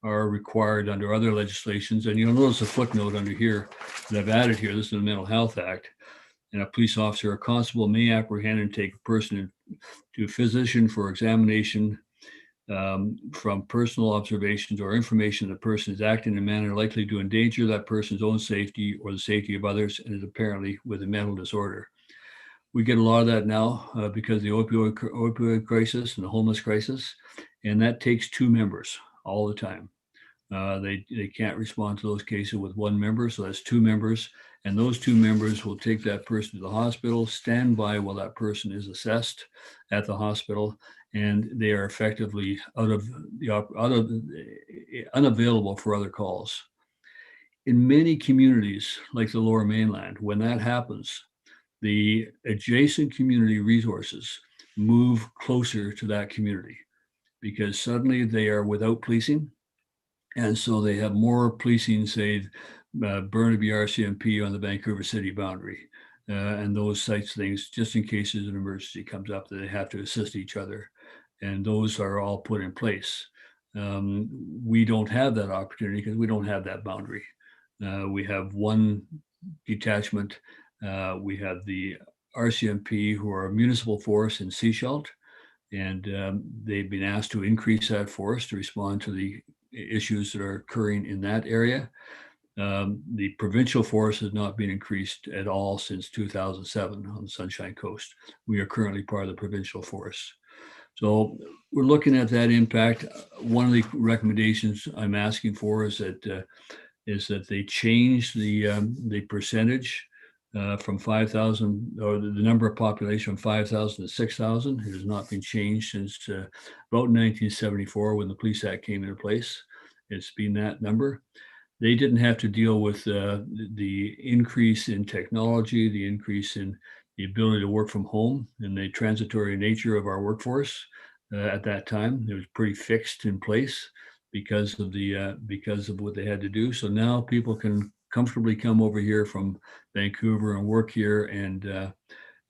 S2: are required under other legislations. And you'll notice a footnote under here that I've added here. This is the Mental Health Act. And a police officer or constable may apprehend and take a person to a physician for examination from personal observations or information that the person is acting in a manner likely to endanger that person's own safety or the safety of others and is apparently with a mental disorder. We get a lot of that now because of the opioid crisis and the homeless crisis, and that takes 2 members all the time. They can't respond to those cases with 1 member, so that's 2 members, and those 2 members will take that person to the hospital, stand by while that person is assessed at the hospital, and they are effectively unavailable for other calls. In many communities, like the Lower Mainland, when that happens, the adjacent community resources move closer to that community because suddenly they are without policing. And so they have more policing, say, Burnaby RCMP on the Vancouver City boundary and those sites things, just in case an emergency comes up that they have to assist each other. And those are all put in place. We don't have that opportunity because we don't have that boundary. We have 1 detachment. We have the RCMP, who are a municipal force in Sechelt, and they've been asked to increase that force to respond to the issues that are occurring in that area. The provincial force has not been increased at all since 2007 on the Sunshine Coast. We are currently part of the provincial force. So we're looking at that impact. One of the recommendations I'm asking for is that they change the percentage from 5,000, or the number of population from 5,000 to 6,000. It has not been changed since about 1974 when the Police Act came into place. It's been that number. They didn't have to deal with the increase in technology, the increase in the ability to work from home, and the transitory nature of our workforce at that time. It was pretty fixed in place because of what they had to do. So now people can comfortably come over here from Vancouver and work here and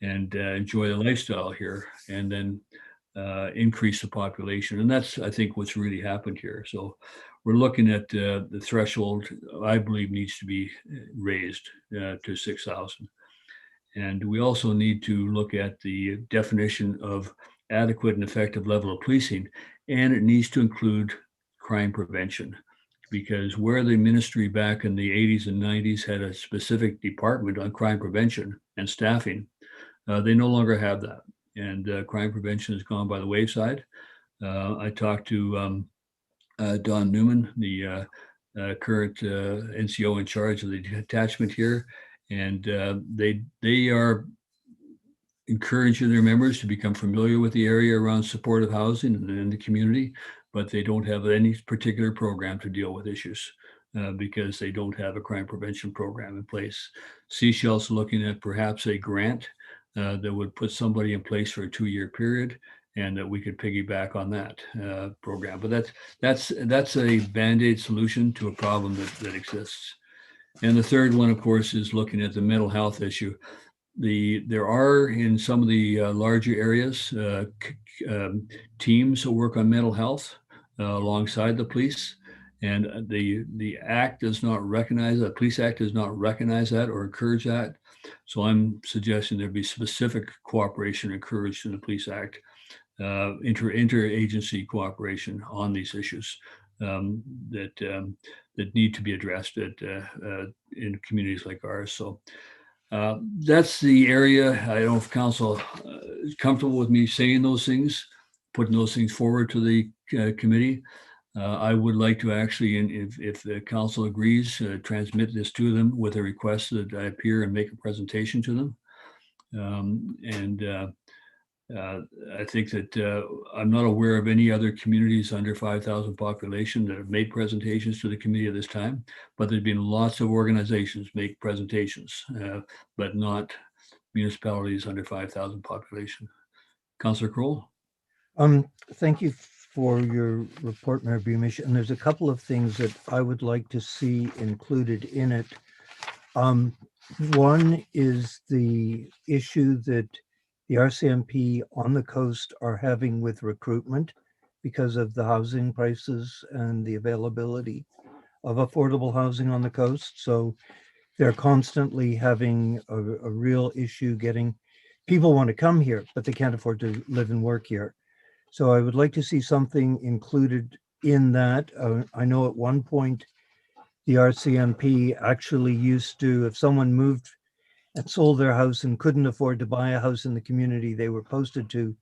S2: enjoy the lifestyle here, and then increase the population. And that's, I think, what's really happened here. So we're looking at the threshold, I believe, needs to be raised to 6,000. And we also need to look at the definition of adequate and effective level of policing, and it needs to include crime prevention. Because where the ministry back in the 80s and 90s had a specific department on crime prevention and staffing, they no longer have that. And crime prevention has gone by the wayside. I talked to Don Newman, the current NCO in charge of the detachment here, and they are encouraging their members to become familiar with the area around supportive housing and in the community, but they don't have any particular program to deal with issues because they don't have a crime prevention program in place. Seashell's looking at perhaps a grant that would put somebody in place for a 2-year period, and that we could piggyback on that program. But that's a Band-Aid solution to a problem that exists. And the third one, of course, is looking at the mental health issue. There are in some of the larger areas teams that work on mental health alongside the police, and the act does not recognize that. Police Act does not recognize that or encourage that. So I'm suggesting there be specific cooperation encouraged in the Police Act, interagency cooperation on these issues that need to be addressed in communities like ours. So. That's the area. I don't know if council is comfortable with me saying those things, putting those things forward to the committee. I would like to actually, if the council agrees, transmit this to them with a request that I appear and make a presentation to them. I think that I'm not aware of any other communities under 5,000 population that have made presentations to the committee at this time, but there's been lots of organizations make presentations, but not municipalities under 5,000 population. Councillor Kroll?
S11: Thank you for your report, Mayor Beamish. And there's a couple of things that I would like to see included in it. One is the issue that the RCMP on the coast are having with recruitment because of the housing prices and the availability of affordable housing on the coast. So they're constantly having a real issue getting people want to come here, but they can't afford to live and work here. So I would like to see something included in that. I know at one point the RCMP actually used to, if someone moved and sold their house and couldn't afford to buy a house in the community they were posted to,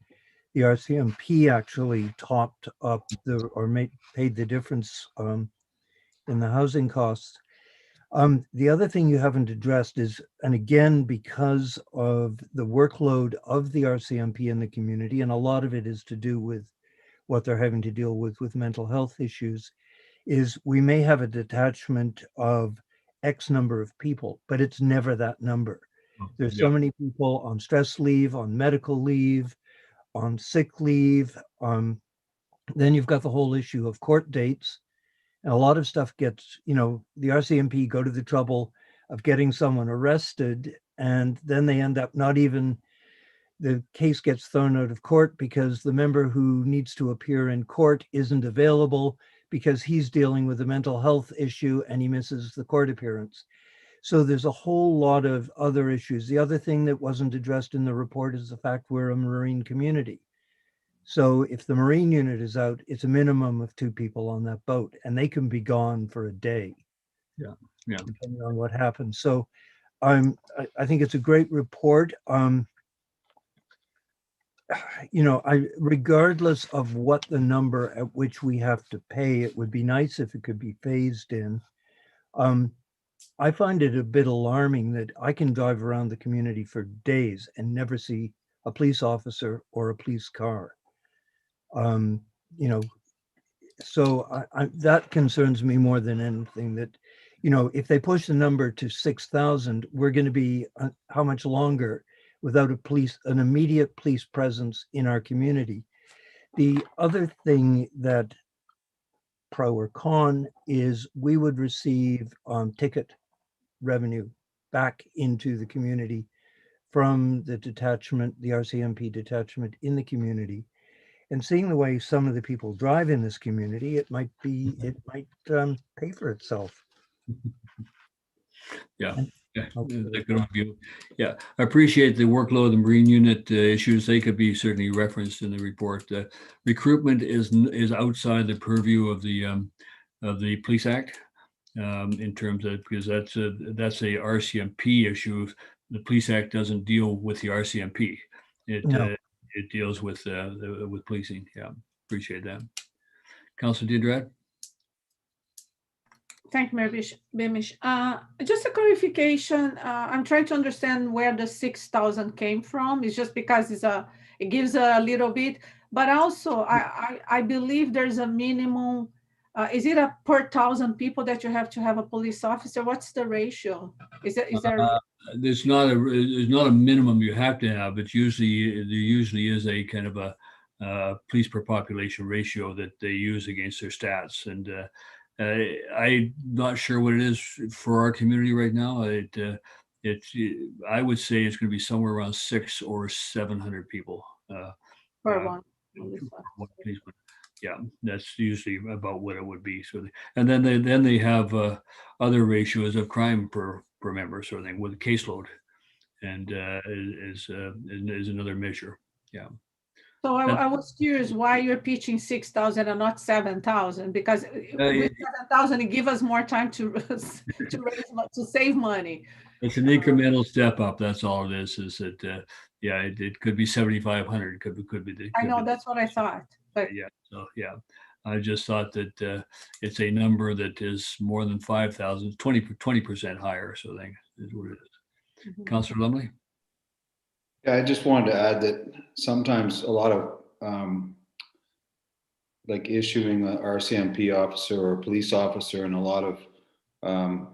S11: the RCMP actually topped up paid the difference in the housing costs. The other thing you haven't addressed is, and again, because of the workload of the RCMP in the community, and a lot of it is to do with what they're having to deal with mental health issues, is we may have a detachment of X number of people, but it's never that number. There's so many people on stress leave, on medical leave, on sick leave. Then you've got the whole issue of court dates. And a lot of stuff gets, the RCMP go to the trouble of getting someone arrested, and then they end up the case gets thrown out of court because the member who needs to appear in court isn't available because he's dealing with a mental health issue and he misses the court appearance. So there's a whole lot of other issues. The other thing that wasn't addressed in the report is the fact we're a Marine community. So if the Marine unit is out, it's a minimum of 2 people on that boat, and they can be gone for a day.
S2: Yeah.
S11: Depending on what happens. So I think it's a great report. Regardless of what the number at which we have to pay, it would be nice if it could be phased in. I find it a bit alarming that I can drive around the community for days and never see a police officer or a police car. So that concerns me more than anything, that, if they push the number to 6,000, we're going to be how much longer without an immediate police presence in our community. The other thing that, pro or con, is we would receive ticket revenue back into the community from the detachment, the RCMP detachment in the community. And seeing the way some of the people drive in this community, it might pay for itself.
S2: Yeah. I appreciate the workload of the Marine unit issues. They could be certainly referenced in the report. Recruitment is outside the purview of the Police Act in terms of, because that's a RCMP issue. The Police Act doesn't deal with the RCMP. It deals with policing. Yeah, appreciate that. Councillor Diedrich?
S6: Thank you, Mayor Bemish. Just a clarification. I'm trying to understand where the 6,000 came from. It's just because it gives a little bit, but also I believe there's a minimum. Is it a per 1,000 people that you have to have a police officer? What's the ratio? Is there?
S2: There's not a minimum you have to have. It's usually there usually is a kind of a police per population ratio that they use against their stats, and I'm not sure what it is for our community right now. I would say it's going to be somewhere around 600 or 700 people.
S6: Per one.
S2: One policeman. Yeah, that's usually about what it would be. So, and then they have other ratios of crime per member, sort of thing, with caseload, and is another measure. Yeah.
S6: So I was curious why you're pitching 6,000 and not 7,000, because with 7,000 it gives us more time to to save money.
S2: It's an incremental step up. That's all it is. Is that yeah? It could be 7,500. Could be.
S6: I know that's what I thought. But
S2: yeah. So yeah, I just thought that it's a number that is more than 5,000, 20% higher. So I think is what it is. Mm-hmm. Councillor Lumley.
S4: Yeah, I just wanted to add that sometimes a lot of like issuing an RCMP officer or a police officer in a lot of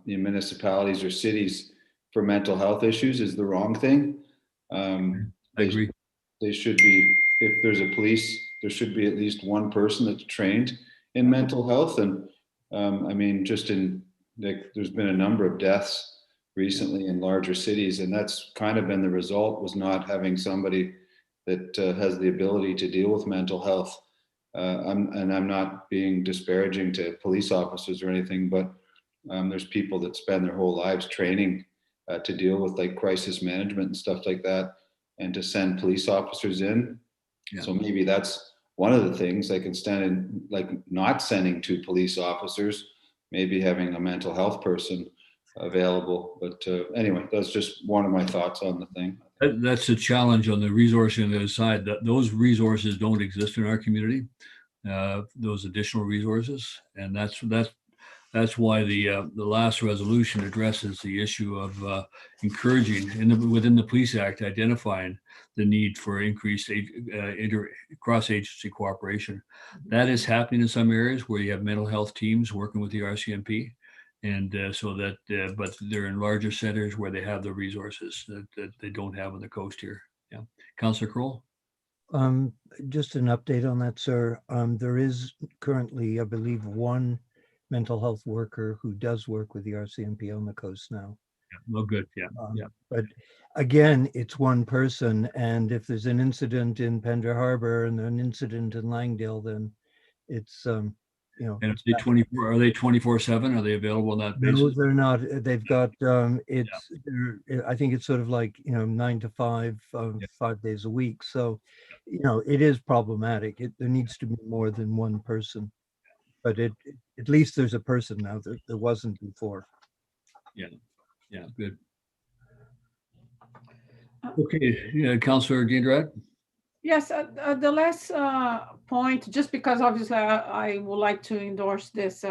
S4: municipalities or cities for mental health issues is the wrong thing.
S2: I agree.
S4: They should be, if there's a police, there should be at least one person that's trained in mental health. And I mean, just in like, there's been a number of deaths recently in larger cities, and that's kind of been the result, was not having somebody that has the ability to deal with mental health. I'm not being disparaging to police officers or anything, but there's people that spend their whole lives training to deal with like crisis management and stuff like that, and to send police officers in. Yeah. So maybe that's one of the things, like instead of like not sending 2 police officers, maybe having a mental health person available. But anyway, that's just one of my thoughts on the thing.
S2: That's a challenge on the resourcing on the other side. That those resources don't exist in our community, those additional resources, and that's why the last resolution addresses the issue of encouraging within the Police Act, identifying the need for increased cross-agency cooperation. That is happening in some areas where you have mental health teams working with the RCMP. And so that, but they're in larger centers where they have the resources that they don't have on the coast here. Yeah. Councillor Kroll?
S11: Just an update on that, sir. There is currently, I believe, one mental health worker who does work with the RCMP on the coast now.
S2: Yeah. Well, good. Yeah. Yeah.
S11: But again, it's one person. And if there's an incident in Pender Harbor and an incident in Langdale, then it's, you know,
S2: and are they 24/7? Are they available on that basis?
S11: No, they're not. They've got I think it's sort of like, you know, 9 to 5, 5 days a week. So, you know, it is problematic. There needs to be more than one person, but at least there's a person now. There wasn't before.
S2: Yeah. Yeah. Good. Okay, Councillor Deindrath.
S6: Yes, the last point, just because obviously I would like to endorse this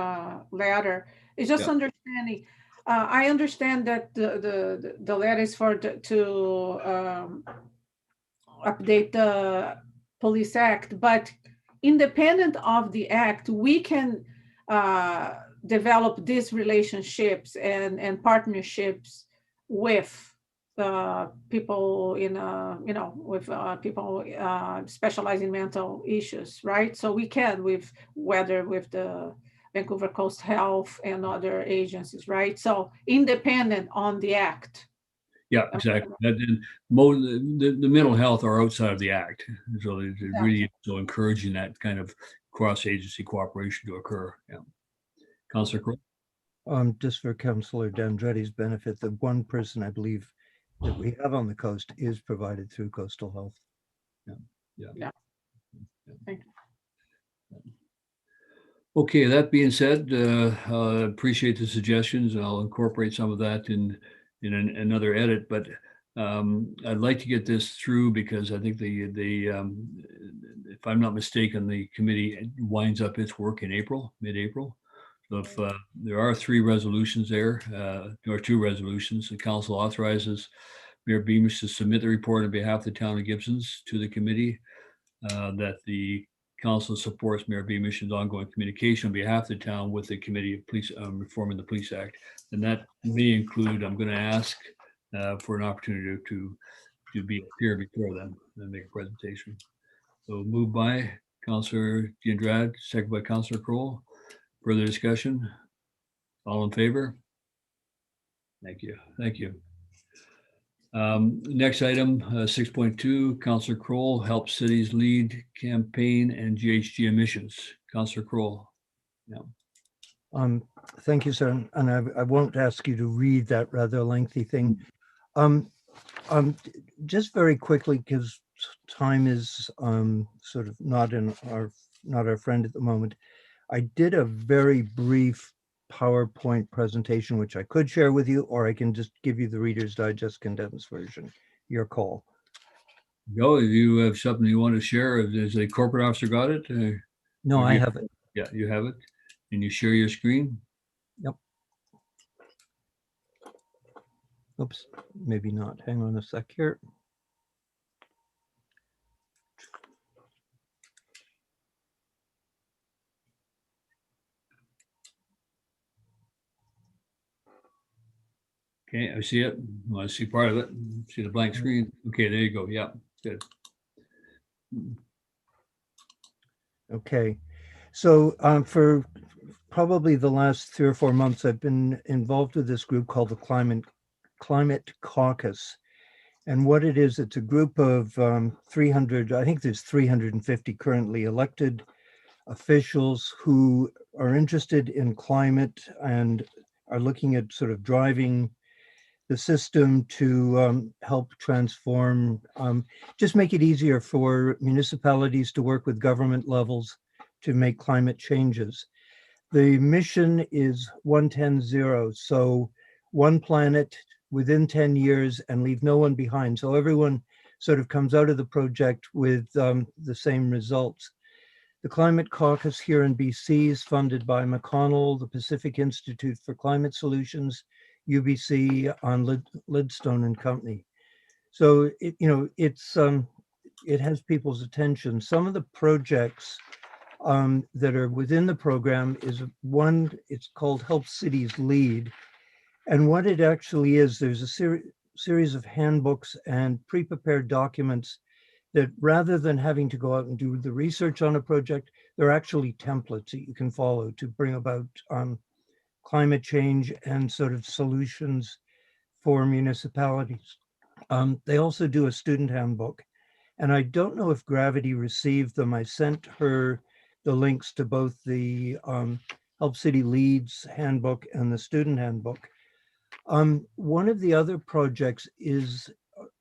S6: letter, is just understanding. I understand that the letter is to update the Police Act, but independent of the act, we can develop these relationships and partnerships with people in with people specialize in mental issues, right? So we can with the Vancouver Coast Health and other agencies, right? So independent on the act.
S2: Yeah, exactly. The mental health are outside of the act, so it's really so encouraging that kind of cross-agency cooperation to occur. Yeah, Councillor Crowe.
S11: Just for Councillor Dandretti's benefit, the one person I believe that we have on the coast is provided through Coastal Health.
S6: Yeah. Thank you.
S2: Okay, that being said, appreciate the suggestions, and I'll incorporate some of that in another edit. But I'd like to get this through because I think if I'm not mistaken, the committee winds up its work in mid-April. So if there are 3 resolutions there, or 2 resolutions, the council authorizes Mayor Beamish to submit the report on behalf of the town of Gibsons to the committee, that the council supports Mayor Beamish's ongoing communication on behalf of the town with the Committee of Police, Reforming the Police Act. And that may include, I'm going to ask for an opportunity to be here before them and make a presentation. So moved by Councillor Giandrad, second by Councillor Kroll. Further discussion? All in favor? Thank you. Thank you. Next item, 6.2, Councillor Kroll helps cities lead campaign and GHG emissions. Councillor Kroll. Yeah.
S11: Thank you, sir. And I won't ask you to read that rather lengthy thing. Just very quickly, because time is sort of not our friend at the moment. I did a very brief PowerPoint presentation, which I could share with you, or I can just give you the Reader's Digest condensed version. Your call.
S2: Go, if you have something you want to share, has a corporate officer got it?
S11: No, I have it.
S2: Yeah, you have it. Can you share your screen?
S11: Yep. Oops, maybe not. Hang on a sec here.
S2: Okay, I see it. Well, I see part of it. See the blank screen. Okay, there you go. Yeah, good.
S11: Okay, so for probably the last 3 or 4 months, I've been involved with this group called the Climate Caucus. And what it is, it's a group of 300, I think there's 350 currently elected officials who are interested in climate and are looking at sort of driving the system to help transform, just make it easier for municipalities to work with government levels to make climate changes. The mission is 110-0, so one planet within 10 years and leave no one behind. So everyone sort of comes out of the project with the same results. The Climate Caucus here in BC is funded by McConnell, the Pacific Institute for Climate Solutions, UBC, on Lidstone and Company. So it has people's attention. Some of the projects that are within the program is one, it's called Help Cities Lead. And what it actually is, there's a series of handbooks and pre-prepared documents that rather than having to go out and do the research on a project, they're actually templates that you can follow to bring about climate change and sort of solutions for municipalities. They also do a student handbook. And I don't know if Gravity received them. I sent her the links to both the Help City Leads handbook and the student handbook. One of the other projects is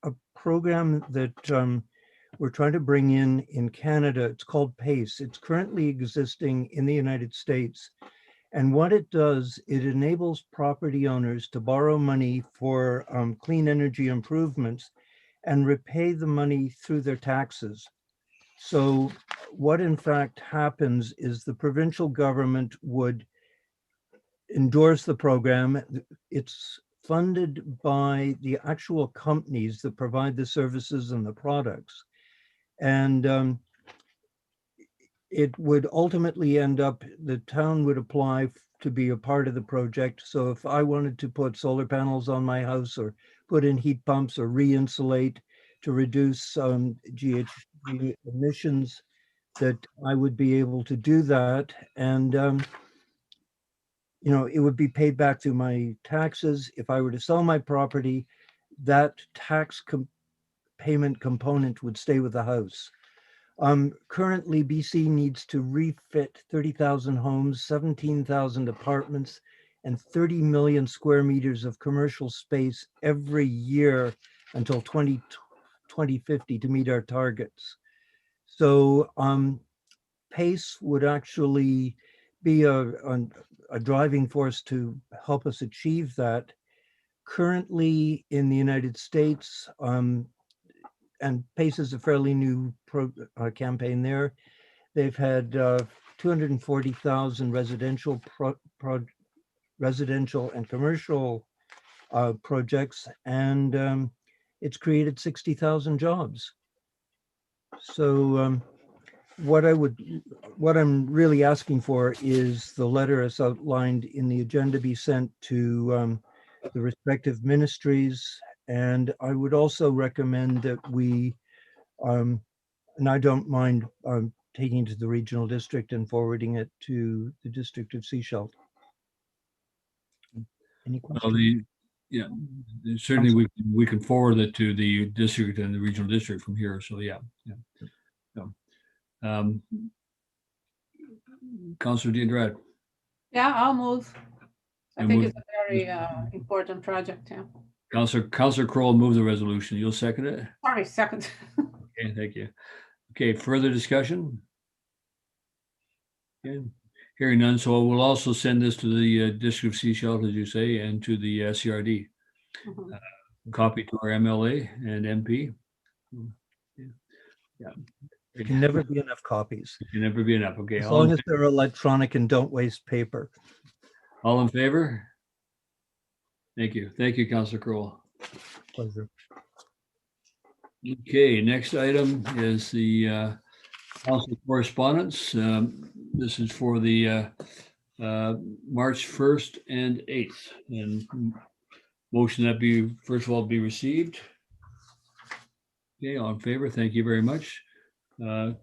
S11: a program that we're trying to bring in Canada. It's called PACE. It's currently existing in the United States. And what it does, it enables property owners to borrow money for clean energy improvements and repay the money through their taxes. So what in fact happens is the provincial government would endorse the program. It's funded by the actual companies that provide the services and the products. And it would ultimately end up, the town would apply to be a part of the project. So if I wanted to put solar panels on my house or put in heat pumps or re-insulate to reduce GHG emissions, that I would be able to do that. And it would be paid back through my taxes. If I were to sell my property, that tax payment component would stay with the house. Currently, BC needs to refit 30,000 homes, 17,000 apartments, and 30 million square meters of commercial space every year until 2050 to meet our targets. So PACE would actually be a driving force to help us achieve that. Currently in the United States, and PACE is a fairly new campaign there. They've had 240,000 residential and commercial projects, and it's created 60,000 jobs. So what I'm really asking for is the letter as outlined in the agenda be sent to the respective ministries. And I would also recommend that we, and I don't mind taking it to the regional district and forwarding it to the district of Sechelt. Any questions?
S2: Yeah, certainly we can forward it to the district and the regional district from here. So yeah. Councillor Deandrad.
S6: Yeah, I'll move. I think
S2: move-
S6: it's a very important project. Yeah.
S2: Councillor Kroll move the resolution. You'll second it?
S6: Sorry, second.
S2: Okay, thank you. Okay, further discussion? Okay, hearing none. So we'll also send this to the district of Sechelt, as you say, and to the CRD.
S6: Mhm.
S2: Copy to our MLA and MP. Yeah.
S11: There can never be enough copies.
S2: It can never be enough. Okay.
S11: As long as they're electronic and don't waste paper.
S2: All in favor? Thank you. Thank you, Councillor Kroll.
S11: Pleasure.
S2: Okay, next item is the council correspondence. This is for the March 1st and 8th. And motion that be, first of all, be received. Okay, all in favor? Thank you very much.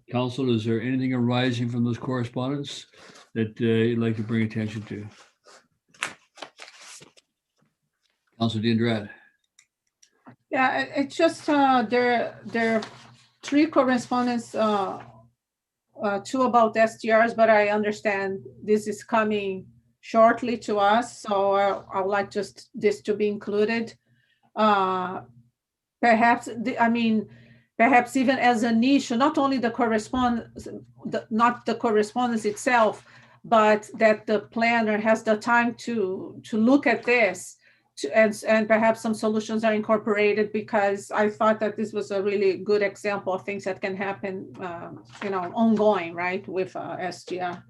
S2: Council, is there anything arising from those correspondence that you'd like to bring attention to? Councilor Deandrad.
S6: Yeah, it's just there are 3 correspondence, 2 about STRs, but I understand this is coming shortly to us, so I would like just this to be included. Perhaps perhaps even as an issue, not only the correspondence, not the correspondence itself, but that the planner has the time to look at this. And perhaps some solutions are incorporated, because I thought that this was a really good example of things that can happen, ongoing, right, with SGR.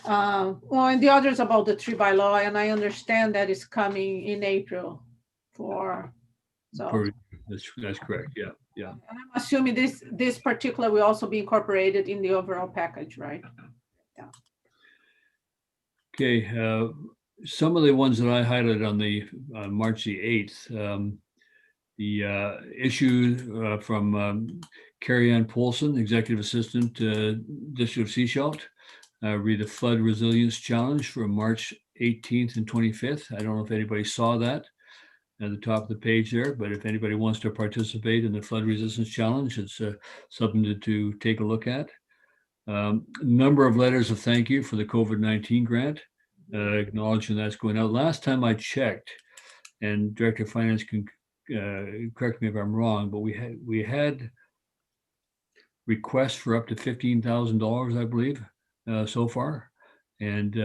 S6: Well, and the others about the tree by law, and I understand that it's coming in April
S2: That's correct. Yeah.
S6: And I'm assuming this particular will also be incorporated in the overall package, right? Yeah.
S2: Okay. Some of the ones that I highlighted on March the 8th, the issue from Carrie Ann Polson, Executive Assistant, District of Sechelt, read the Flood Resilience Challenge from March 18th and 25th. I don't know if anybody saw that at the top of the page there, but if anybody wants to participate in the Flood Resistance Challenge, it's something to take a look at. Number of letters of thank you for the COVID-19 grant. Acknowledging that's going out. Last time I checked, and Director of Finance can correct me if I'm wrong, but we had requests for up to $15,000, I believe, so far, and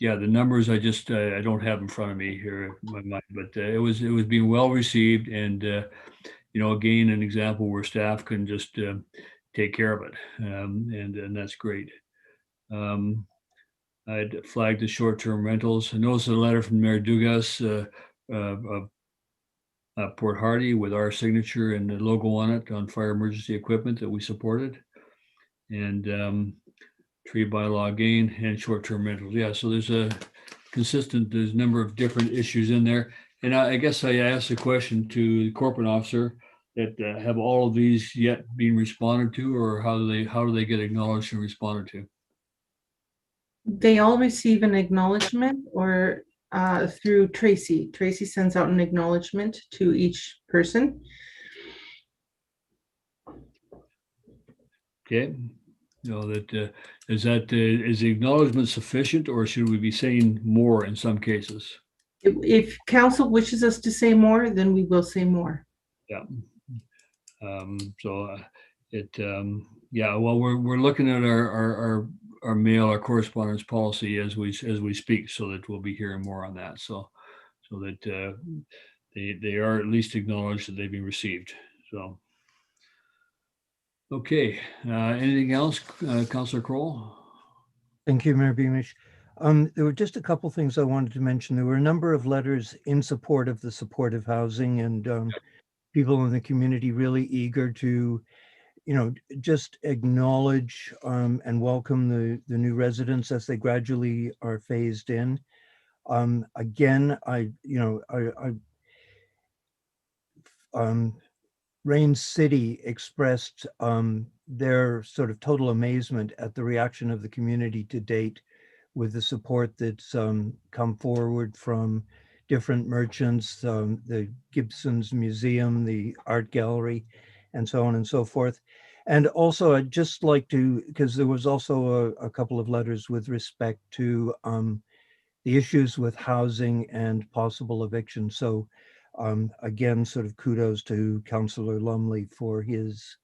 S2: yeah, the numbers I don't have in front of me here in my mind, but it was being well received, and again, an example where staff can just take care of it, and that's great. I'd flagged the short-term rentals. I noticed a letter from Mayor Dugas of Port Hardy with our signature and the logo on it on fire emergency equipment that we supported, and tree bylaw again, and short-term rentals. Yeah, so there's a number of different issues in there. And I guess I asked a question to the corporate officer that have all of these yet been responded to, or how do they get acknowledged and responded to?
S1: They all receive an acknowledgement or through Tracy. Tracy sends out an acknowledgement to each person.
S2: Okay. Is the acknowledgement sufficient, or should we be saying more in some cases?
S1: If council wishes us to say more, then we will say more.
S2: Yeah. Well, we're looking at our mail, our correspondence policy as we speak, so that we'll be hearing more on that. So that they are at least acknowledged that they've been received. So Okay, anything else, Councillor Kroll?
S11: Thank you, Mayor Beamish. There were just a couple things I wanted to mention. There were a number of letters in support of the supportive housing, and people in the community really eager to, just acknowledge and welcome the new residents as they gradually are phased in. Again, Rain City expressed their sort of total amazement at the reaction of the community to date, with the support that's come forward from different merchants, the Gibsons Museum, the Art Gallery, and so on and so forth. And also, I'd just like to, because there was also a couple of letters with respect to the issues with housing and possible eviction. So again, sort of kudos to Councillor Lumley for his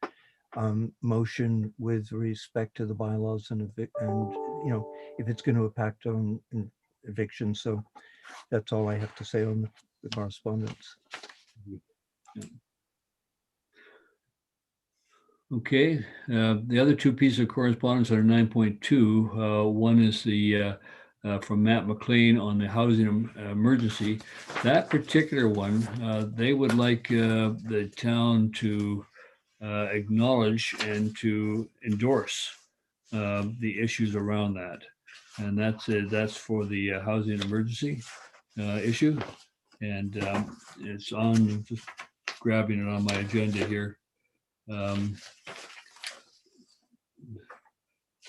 S11: motion with respect to the bylaws and if it's going to impact on eviction. So that's all I have to say on the correspondence.
S2: Okay, the other two pieces of correspondence are 9.2. One is the from Matt McLean on the housing emergency. That particular one, they would like the town to acknowledge and to endorse the issues around that. And that's for the housing emergency issue. And it's on, just grabbing it on my agenda here.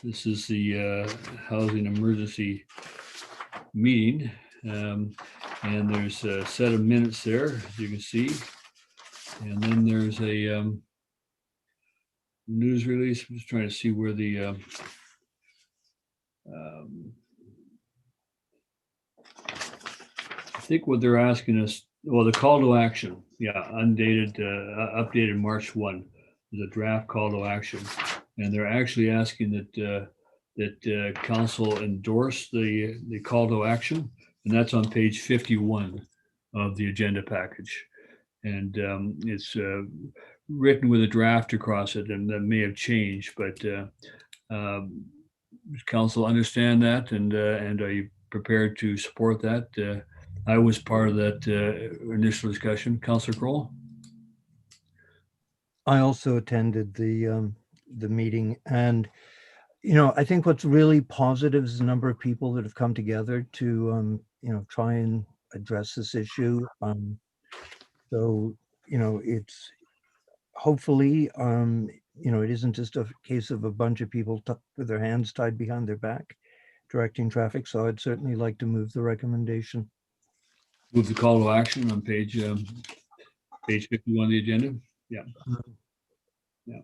S2: This is the housing emergency meeting, and there's a set of minutes there, as you can see, and then there's a news release. I'm just trying to see where the I think what they're asking us, well, the call to action, yeah, undated, updated March 1. There's a draft call to action, and they're actually asking that council endorse the call to action, and that's on page 51 of the agenda package. And it's written with a draft across it, and that may have changed, but does council understand that, and are you prepared to support that? I was part of that initial discussion. Councillor Kroll?
S11: I also attended the meeting, and I think what's really positive is the number of people that have come together to try and address this issue. So it's hopefully it isn't just a case of a bunch of people with their hands tied behind their back directing traffic. So I'd certainly like to move the recommendation.
S2: Move the call to action on page 51 of the agenda. Yeah. Yeah.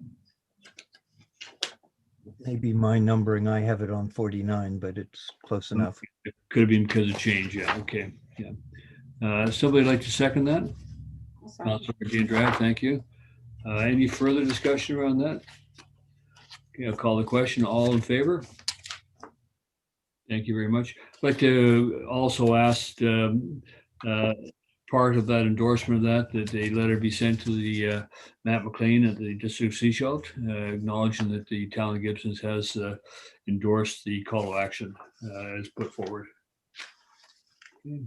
S11: Maybe my numbering, I have it on 49, but it's close enough.
S2: It could have been because of change. Yeah. Okay. Yeah. Somebody like to second that? Councilor D'Andrade, thank you. Any further discussion around that? Okay, I'll call the question. All in favor? Thank you very much. I'd like to also ask part of that endorsement of that a letter be sent to the Matt McLean at the District Seashelt, acknowledging that the town of Gibsons has endorsed the call to action as put forward. Okay.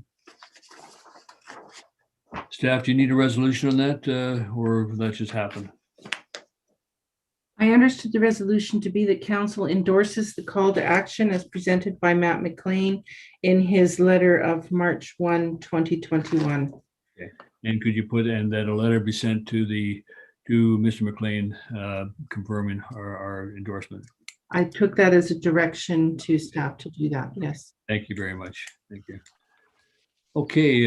S2: Staff, do you need a resolution on that, or will that just happen?
S1: I understood the resolution to be that council endorses the call to action as presented by Matt McLean in his letter of March 1, 2021.
S2: Okay. And could you put in that a letter be sent to Mr. McLean confirming our endorsement?
S1: I took that as a direction to staff to do that. Yes.
S2: Thank you very much. Thank you. Okay,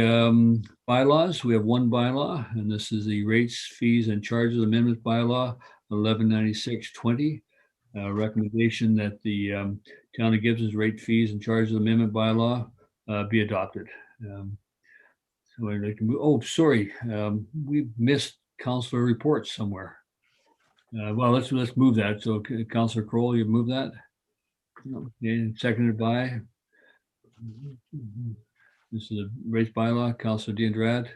S2: bylaws. We have one bylaw, and this is the rates, fees, and charges amendment bylaw 1196-20. Recommendation that the town of Gibsons rate, fees, and charges amendment bylaw be adopted. So I'd like to move. Oh, sorry, we missed councillor reports somewhere. Well, let's move that. So, Councillor Kroll, you move that. Okay, seconded by. This is the rates bylaw. Councillor D'Andrade.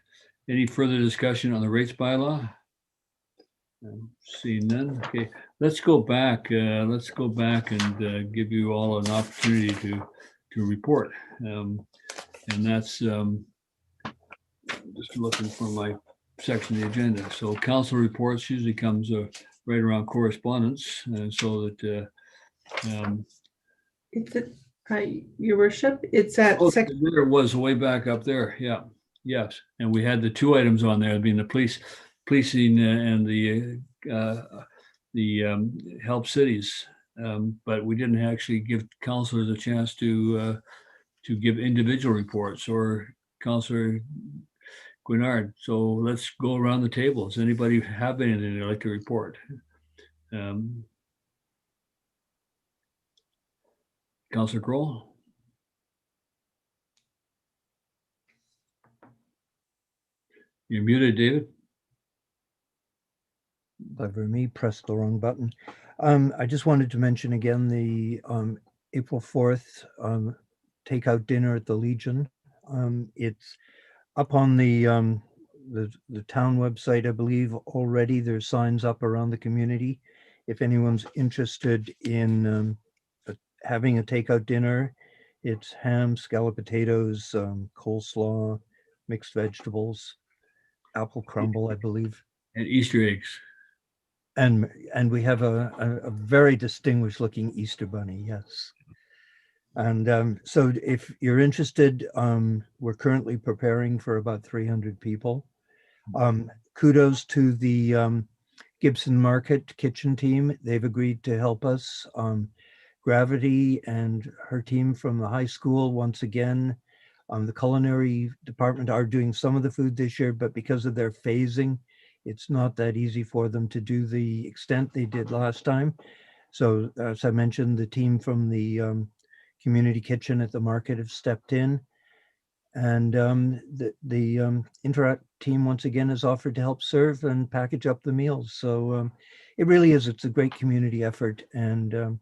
S2: Any further discussion on the rates bylaw? Seeing none. Okay, let's go back. Let's go back and give you all an opportunity to report. And that's just looking for my section of the agenda. So council reports usually comes right around correspondence, and so that
S1: It's your worship, it's at section.
S2: there it was way back up there. Yeah, yes, and we had the two items on there being the policing and the help cities, but we didn't actually give councilors a chance to give individual reports, or Councillor Guinard. So let's go around the table. Does anybody have anything they'd like to report? Councillor Kroll? You're muted, David.
S11: Clever me, pressed the wrong button. I just wanted to mention again the April 4th takeout dinner at the Legion. It's up on the town website, I believe. Already there's signs up around the community. If anyone's interested in having a takeout dinner, it's ham, scalloped potatoes, coleslaw, mixed vegetables, apple crumble, I believe.
S2: And Easter eggs.
S11: And we have a very distinguished looking Easter bunny, yes. And so if you're interested, we're currently preparing for about 300 people. Kudos to the Gibson Market kitchen team. They've agreed to help us. Gravity and her team from the high school, once again, the culinary department are doing some of the food this year, but because of their phasing, it's not that easy for them to do the extent they did last time. So as I mentioned, the team from the community kitchen at the market have stepped in, and the Interact team once again has offered to help serve and package up the meals. So it really is, it's a great community effort, and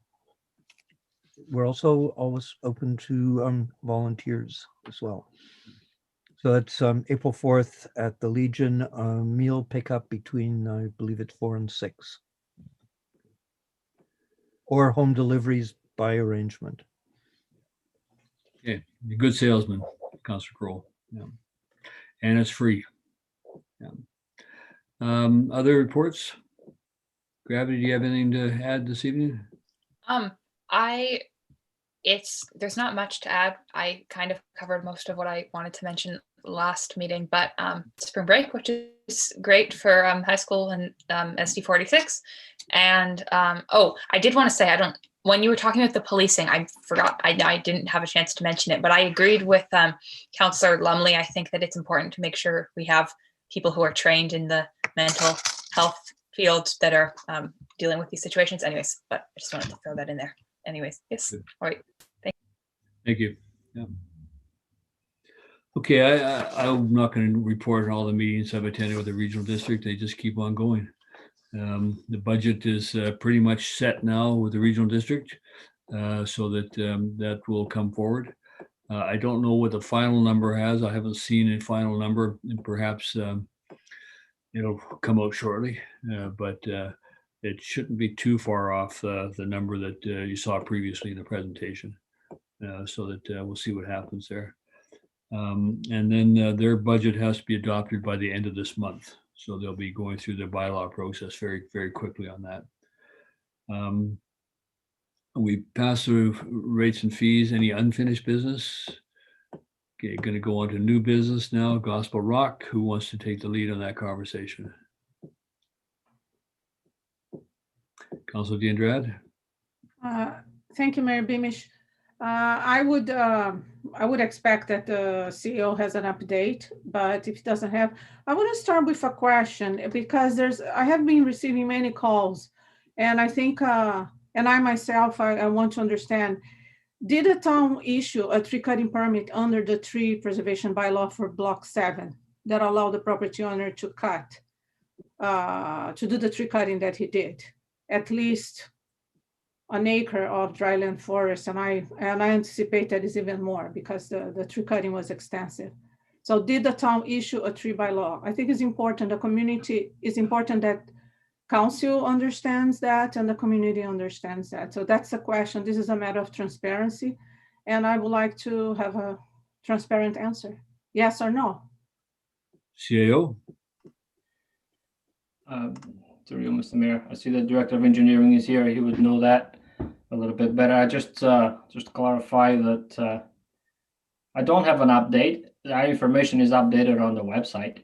S11: we're also always open to volunteers as well. So that's April 4th at the Legion, meal pickup between, I believe it's 4 and 6. Or home deliveries by arrangement.
S2: Okay, you're a good salesman, Councillor Kroll. Yeah. And it's free. Yeah. Other reports? Gravity, do you have anything to add this evening?
S5: There's not much to add. I kind of covered most of what I wanted to mention last meeting, but spring break, which is great for high school and SD 46. And I did want to say, when you were talking about the policing, I forgot, I didn't have a chance to mention it, but I agreed with Councillor Lumley. I think that it's important to make sure we have people who are trained in the mental health field that are dealing with these situations. Anyways, but I just wanted to throw that in there. Anyways, yes. All right.
S2: Thank you. Yeah. Okay, I'm not going to report on all the meetings I've attended with the regional district. They just keep on going. The budget is pretty much set now with the regional district, so that that will come forward. I don't know what the final number has. I haven't seen a final number, and perhaps it'll come out shortly, but it shouldn't be too far off the number that you saw previously in the presentation, so that we'll see what happens there. And then their budget has to be adopted by the end of this month. So they'll be going through the bylaw process very, very quickly on that. We passed through rates and fees. Any unfinished business? Okay, going to go on to new business now. Gospel Rock. Who wants to take the lead on that conversation? Councillor D'Andrade.
S6: Thank you, Mayor Beamish. I would expect that the CEO has an update, but if he doesn't have, I want to start with a question, because I have been receiving many calls, and I think, and I myself, I want to understand, did the town issue a tree cutting permit under the tree preservation bylaw for block 7 that allowed the property owner to cut, to do the tree cutting that he did, at least an acre of dryland forest, and I anticipate that is even more because the tree cutting was extensive. So did the town issue a tree bylaw? I think it's important, the community is important that council understands that and the community understands that. So that's the question. This is a matter of transparency. And I would like to have a transparent answer. Yes or no?
S2: CAO?
S7: Through you, Mr. Mayor. I see the Director of Engineering is here. He would know that a little bit better. I just clarify that I don't have an update. Our information is updated on the website.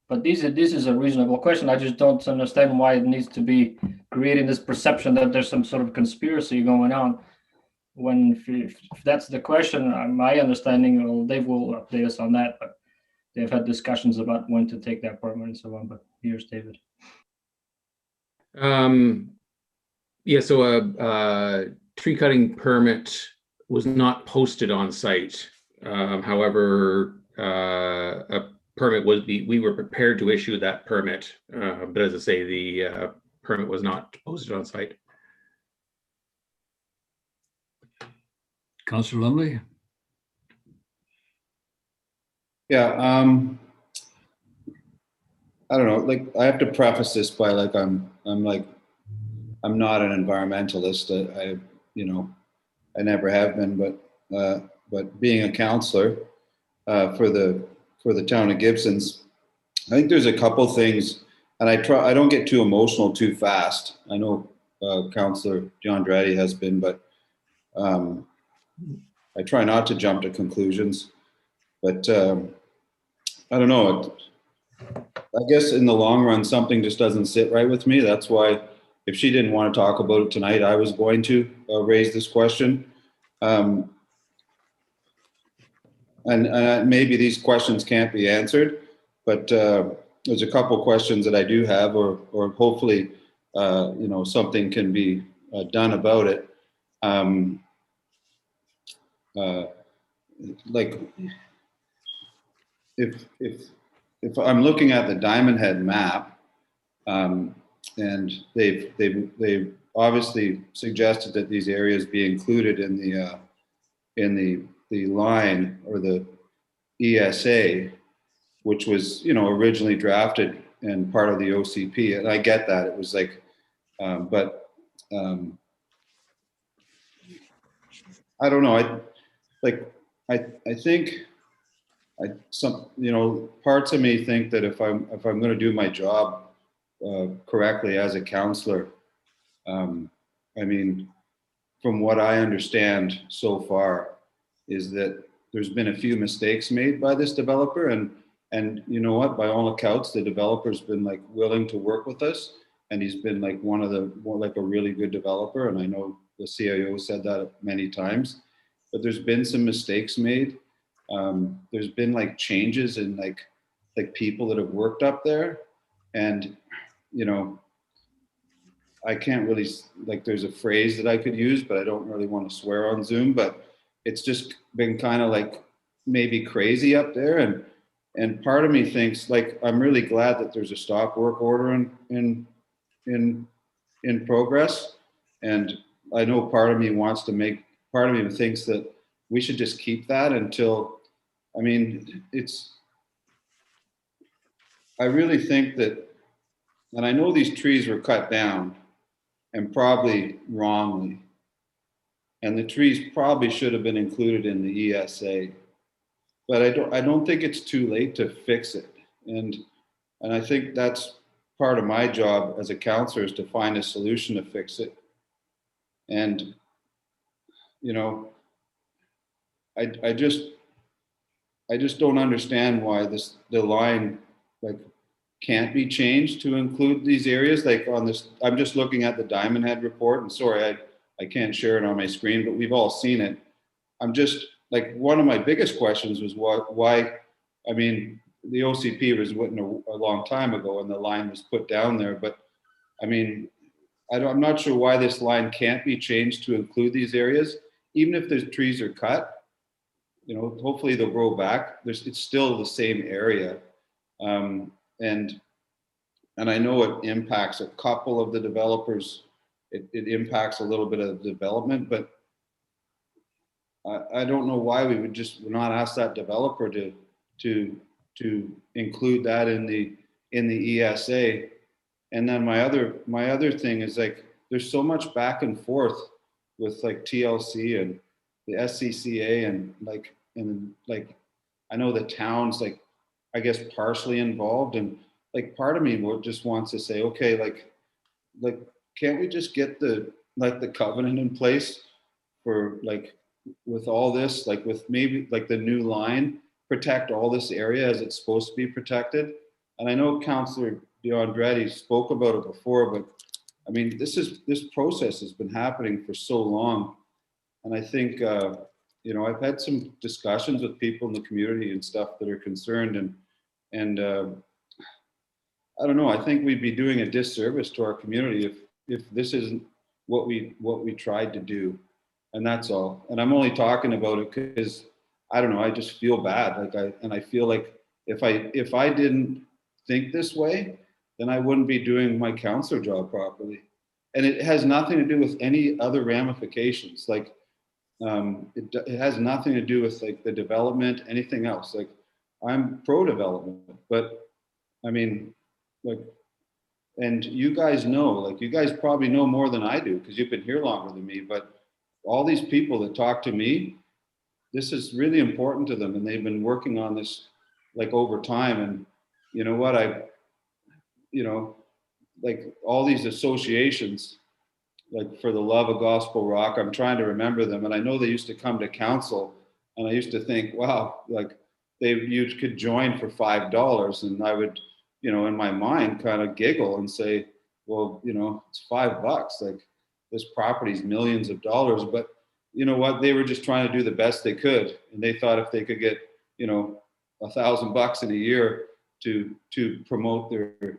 S7: But this is a reasonable question. I just don't understand why it needs to be creating this perception that there's some sort of conspiracy going on. When if that's the question, my understanding, well, Dave will update us on that, but they've had discussions about when to take that permit and so on. But here's David.
S12: Yeah, so a tree cutting permit was not posted on site. However, a permit we were prepared to issue that permit, but as I say, the permit was not posted on site.
S2: Councillor Lumley?
S4: Yeah, I don't know, like, I have to preface this by like, I'm not an environmentalist. I never have been, but being a counselor for the town of Gibsons, I think there's a couple things, and I don't get too emotional too fast. I know Councillor John Draddy has been, but I try not to jump to conclusions. But I don't know. I guess in the long run, something just doesn't sit right with me. That's why, if she didn't want to talk about it tonight, I was going to raise this question. And maybe these questions can't be answered, but there's a couple questions that I do have, or hopefully, something can be done about it. Like, if I'm looking at the Diamond Head map, and they've obviously suggested that these areas be included in the line, or the ESA, which was originally drafted and part of the OCP, and I get that it was like, but I don't know. I think parts of me think that if I'm going to do my job correctly as a counselor, I mean, from what I understand so far, is that there's been a few mistakes made by this developer, and you know what? By all accounts, the developer's been like willing to work with us, and he's been like a really good developer. And I know the CIO said that many times, but there's been some mistakes made. There's been like changes in like people that have worked up there, and I can't really, like, there's a phrase that I could use, but I don't really want to swear on Zoom, but it's just been kind of like maybe crazy up there. And part of me thinks, like, I'm really glad that there's a stop work order in progress. And I know part of me thinks that we should just keep that until, I mean, I really think that, and I know these trees were cut down, and probably wrongly, and the trees probably should have been included in the ESA, but I don't think it's too late to fix it. And I think that's part of my job as a counselor, is to find a solution to fix it. And I just don't understand why the line like can't be changed to include these areas. Like on this, I'm just looking at the Diamond Head report, and sorry, I can't share it on my screen, but we've all seen it. I'm just like, one of my biggest questions was why, I mean, the OCP was written a long time ago and the line was put down there, but I mean, I'm not sure why this line can't be changed to include these areas, even if the trees are cut. Hopefully they'll grow back. It's still the same area. And I know it impacts a couple of the developers. It impacts a little bit of development, but I don't know why we would just not ask that developer to include that in the ESA. And then my other thing is like, there's so much back and forth with like TLC and the SCCA and like I know the town's like, I guess partially involved, and like part of me just wants to say, okay, like can't we just get the covenant in place for like with all this, like with maybe like the new line, protect all this area as it's supposed to be protected. And I know Councillor DeAndretti spoke about it before, but I mean, this process has been happening for so long. And I think, you know, I've had some discussions with people in the community and stuff that are concerned, and I don't know, I think we'd be doing a disservice to our community if this isn't what we tried to do. And that's all. And I'm only talking about it because I don't know, I just feel bad. I feel like if I didn't think this way, then I wouldn't be doing my counselor job properly. And it has nothing to do with any other ramifications. Like it has nothing to do with like the development, anything else. Like I'm pro development, but I mean, like, and you guys know, like you guys probably know more than I do because you've been here longer than me, but all these people that talk to me, this is really important to them, and they've been working on this like over time. And you know what, you know, like all these associations, like for the love of Gospel Rock, I'm trying to remember them, and I know they used to come to council, and I used to think, wow, like you could join for $5, and I would, you know, in my mind kind of giggle and say, well, you know, it's $5, like this property's millions of dollars. But you know what, they were just trying to do the best they could, and they thought if they could get, you know, $1,000 in a year to promote their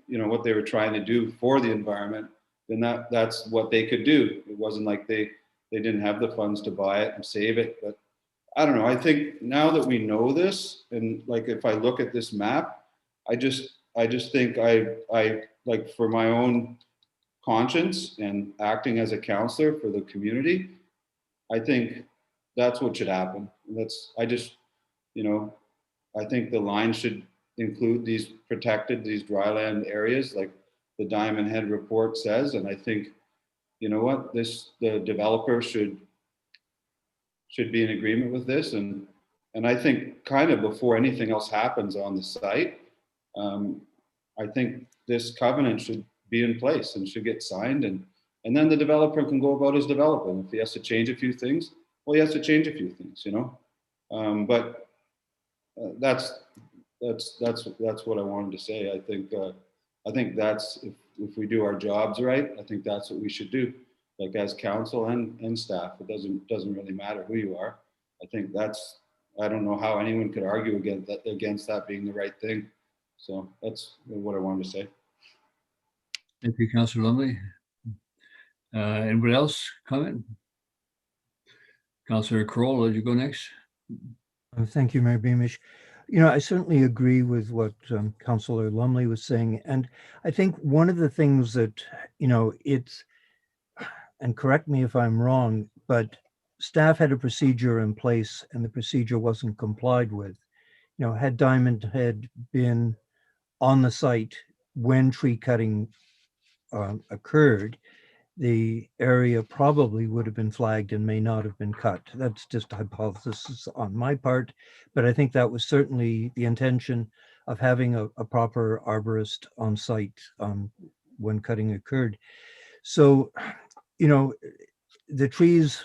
S4: you know what they were trying to do for the environment, then that's what they could do. It wasn't like they didn't have the funds to buy it and save it. But I don't know, I think now that we know this, and like if I look at this map, I just think I like, for my own conscience and acting as a counselor for the community, I think that's what should happen. I just, you know, I think the line should include these dryland areas like the Diamond Head report says. And I think, you know what, the developer should be in agreement with this. And I think kind of before anything else happens on the site, I think this covenant should be in place and should get signed, and then the developer can go about his development. If he has to change a few things, well, he has to change a few things, you know. But that's what I wanted to say. I think that's if we do our jobs right, I think that's what we should do. Like as council and staff, it doesn't really matter who you are. I think I don't know how anyone could argue against that being the right thing. So that's what I wanted to say.
S2: Thank you, Councillor Lumley. Anybody else comment? Councillor Kroll, you go next.
S11: Thank you, Mayor Beamish. You know, I certainly agree with what Councillor Lumley was saying. And I think one of the things that, you know, and correct me if I'm wrong, but staff had a procedure in place and the procedure wasn't complied with. You know, had Diamond Head been on the site when tree cutting occurred, the area probably would have been flagged and may not have been cut. That's just a hypothesis on my part, but I think that was certainly the intention of having a proper arborist on site when cutting occurred. So, you know, the trees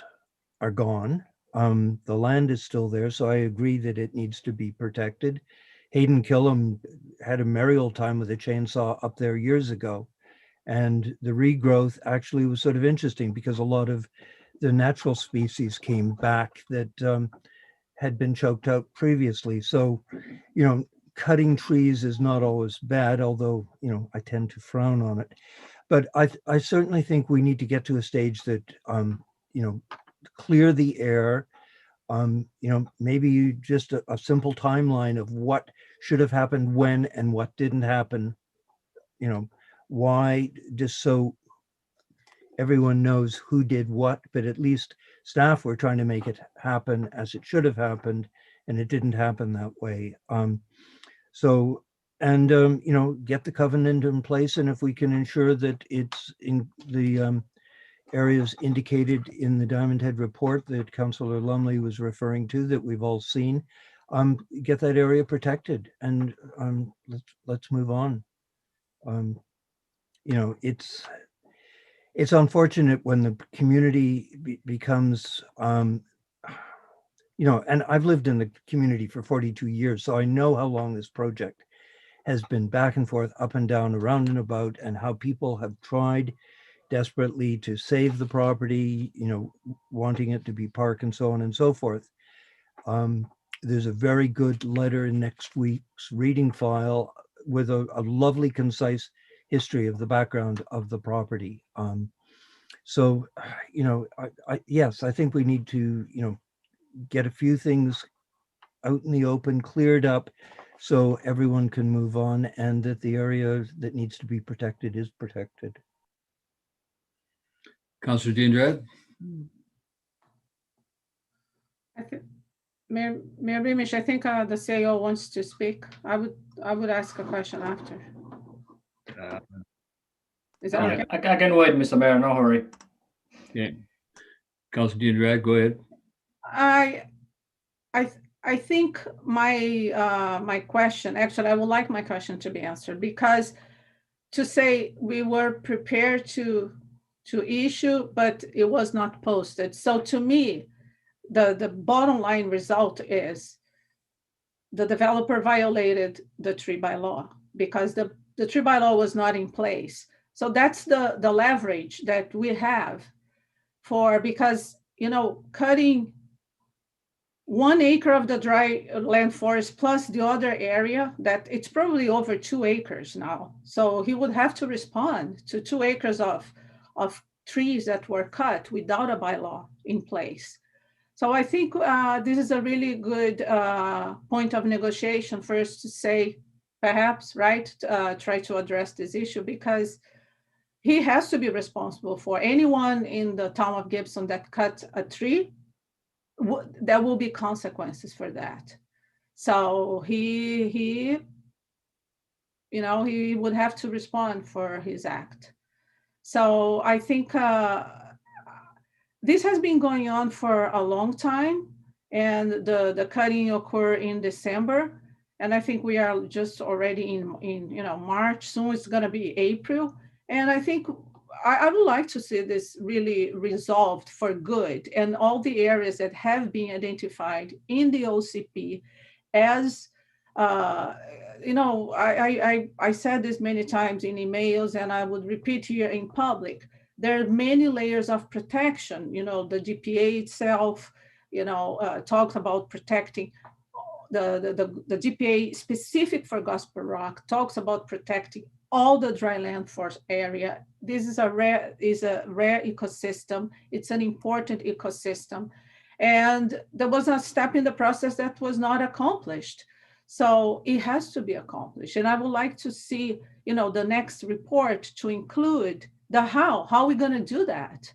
S11: are gone. The land is still there, so I agree that it needs to be protected. Hayden Killam had a merry old time with a chainsaw up there years ago. And the regrowth actually was sort of interesting because a lot of the natural species came back that had been choked out previously. So, you know, cutting trees is not always bad, although, you know, I tend to frown on it. But I certainly think we need to get to a stage that, you know, clear the air. You know, maybe just a simple timeline of what should have happened when and what didn't happen, you know, why, just so everyone knows who did what, but at least staff were trying to make it happen as it should have happened, and it didn't happen that way. So and get the covenant in place. And if we can ensure that it's in the areas indicated in the Diamond Head report that Councillor Lumley was referring to, that we've all seen, get that area protected, and let's move on. It's unfortunate when the community becomes, and I've lived in the community for 42 years, so I know how long this project has been back and forth, up and down, around and about, and how people have tried desperately to save the property, wanting it to be park and so on and so forth. There's a very good letter in next week's reading file with a lovely, concise history of the background of the property. Yes, I think we need to, get a few things out in the open, cleared up, so everyone can move on, and that the area that needs to be protected is protected.
S2: Councillor Diendrad?
S6: Mayor Beamish, I think the CAO wants to speak. I would ask a question after. Is that okay?
S7: I can wait, Mr. Mayor, no hurry.
S2: Yeah. Councillor Diendrad, go ahead.
S6: I think my question, actually, I would like my question to be answered, because to say we were prepared to issue, but it was not posted. So to me, the bottom line result is the developer violated the tree bylaw, because the tree bylaw was not in place. So that's the leverage that we have because cutting 1 acre of the dry land forest plus the other area, that it's probably over 2 acres now. So he would have to respond to 2 acres of trees that were cut without a bylaw in place. So I think this is a really good point of negotiation for us to say, perhaps, right, try to address this issue, because he has to be responsible for anyone in the town of Gibson that cut a tree. There will be consequences for that. So he would have to respond for his act. So I think this has been going on for a long time, and the cutting occurred in December, and I think we are just already in March. Soon it's going to be April, and I think I would like to see this really resolved for good, and all the areas that have been identified in the OCP as I said this many times in emails, and I would repeat here in public. There are many layers of protection. The GPA itself, talks about protecting the GPA specific for Gospel Rock, talks about protecting all the dry land forest area. This is a rare ecosystem. It's an important ecosystem. And there was a step in the process that was not accomplished. So it has to be accomplished. And I would like to see, the next report to include the how are we going to do that?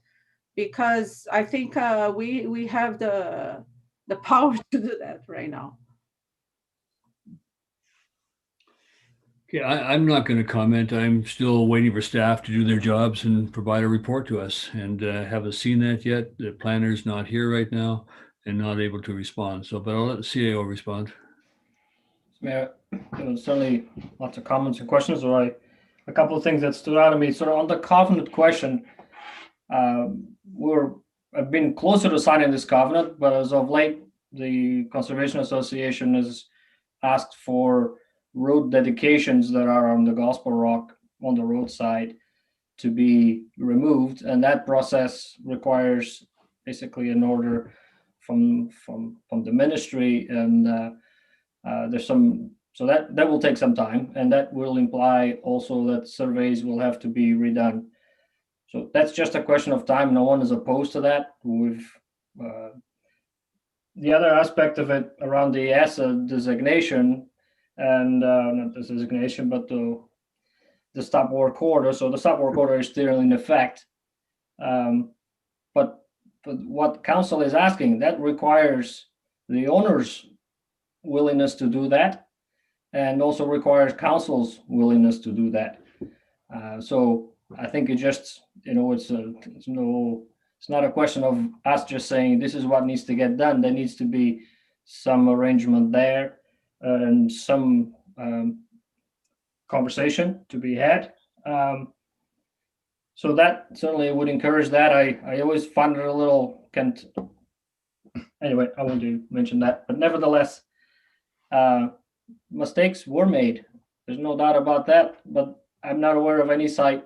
S6: Because I think we have the power to do that right now.
S2: Okay, I'm not going to comment. I'm still waiting for staff to do their jobs and provide a report to us, and haven't seen that yet. The planner's not here right now and not able to respond. But I'll let the CAO respond.
S7: Mayor, certainly lots of comments and questions. A couple of things that stood out to me. Sort of on the covenant question, I've been closer to signing this covenant, but as of late, the Conservation Association has asked for road dedications that are on the Gospel Rock on the roadside to be removed, and that process requires basically an order from the ministry, and there's some, so that will take some time, and that will imply also that surveys will have to be redone. So that's just a question of time. No one is opposed to that. The other aspect of it around the ESSA designation, and not the designation, but the stop work order. So the stop work order is still in effect. But what council is asking, that requires the owner's willingness to do that. and also requires council's willingness to do that. So I think it just, it's not a question of us just saying this is what needs to get done. There needs to be some arrangement there and some conversation to be had. So that certainly would encourage that. I always find it a little anyway, I won't mention that, but nevertheless, mistakes were made. There's no doubt about that, but I'm not aware of any site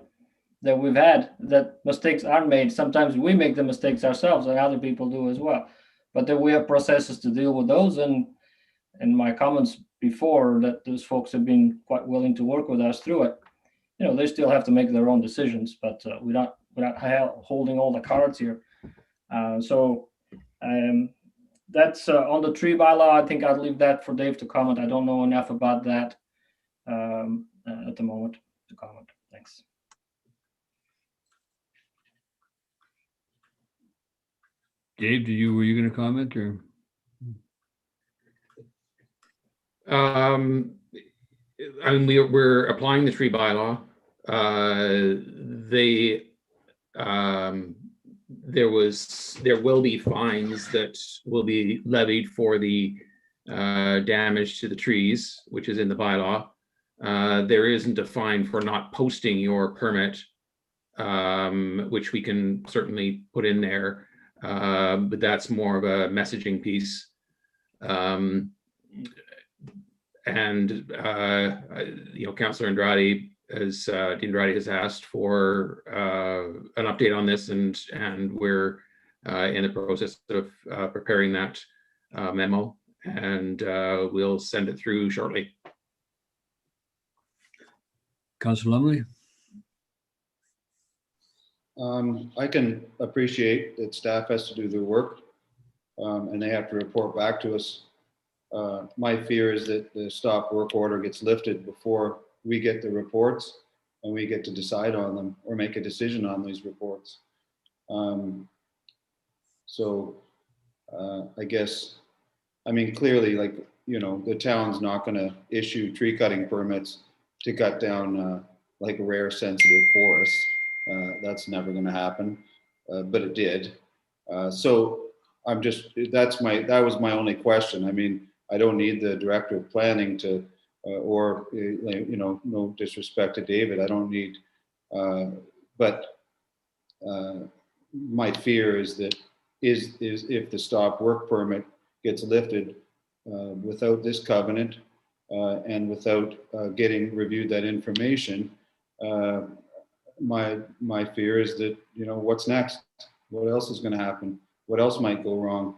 S7: that we've had that mistakes aren't made. Sometimes we make the mistakes ourselves and other people do as well, but then we have processes to deal with those. And my comments before, that those folks have been quite willing to work with us through it. They still have to make their own decisions, but we're not holding all the cards here. So that's on the tree bylaw. I think I'd leave that for Dave to comment. I don't know enough about that at the moment to comment. Thanks.
S2: Dave, were you going to comment or?
S12: I mean, we're applying the tree bylaw. There will be fines that will be levied for the damage to the trees, which is in the bylaw. There isn't a fine for not posting your permit, which we can certainly put in there, but that's more of a messaging piece. Councillor Andrade has asked for an update on this, and we're in the process of preparing that memo, and we'll send it through shortly.
S2: Councillor Lumley?
S4: I can appreciate that staff has to do their work and they have to report back to us. My fear is that the stop work order gets lifted before we get the reports and we get to decide on them or make a decision on these reports. I guess, clearly, the town's not going to issue tree cutting permits to cut down like rare sensitive forests. That's never going to happen, but it did. So that was my only question. I don't need the director of planning to, no disrespect to David, I don't need, but my fear is that is if the stop work permit gets lifted without this covenant and without getting reviewed that information, my fear is that, what's next? What else is going to happen? What else might go wrong?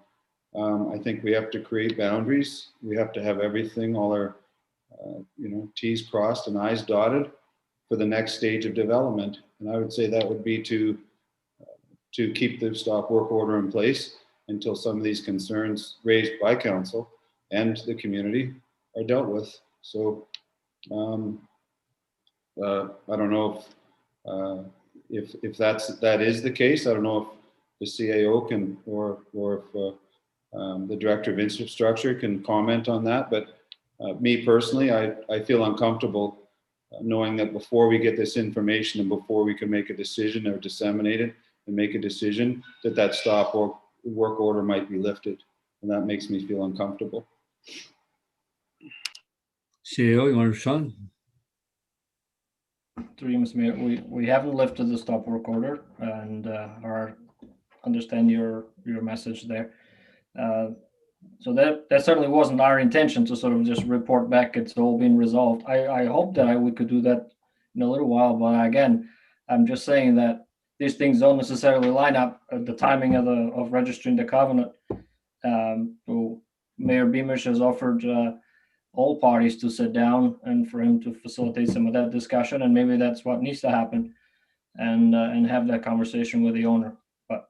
S4: I think we have to create boundaries. We have to have everything, all our, T's crossed and I's dotted for the next stage of development. And I would say that would be to keep the stop work order in place until some of these concerns raised by council and the community are dealt with. So I don't know if that is the case. I don't know if the CAO can or if the director of infrastructure can comment on that. But me personally, I feel uncomfortable knowing that before we get this information and before we can make a decision or disseminate it and make a decision, that stop work order might be lifted. And that makes me feel uncomfortable.
S2: CAO, you want to respond?
S7: Through you, Mr. Mayor, we haven't lifted the stop work order, and understand your message there. So that certainly wasn't our intention to sort of just report back it's all been resolved. I hope that we could do that in a little while, but again, I'm just saying that these things don't necessarily line up at the timing of registering the covenant. So Mayor Beamish has offered all parties to sit down and for him to facilitate some of that discussion, and maybe that's what needs to happen, and have that conversation with the owner. But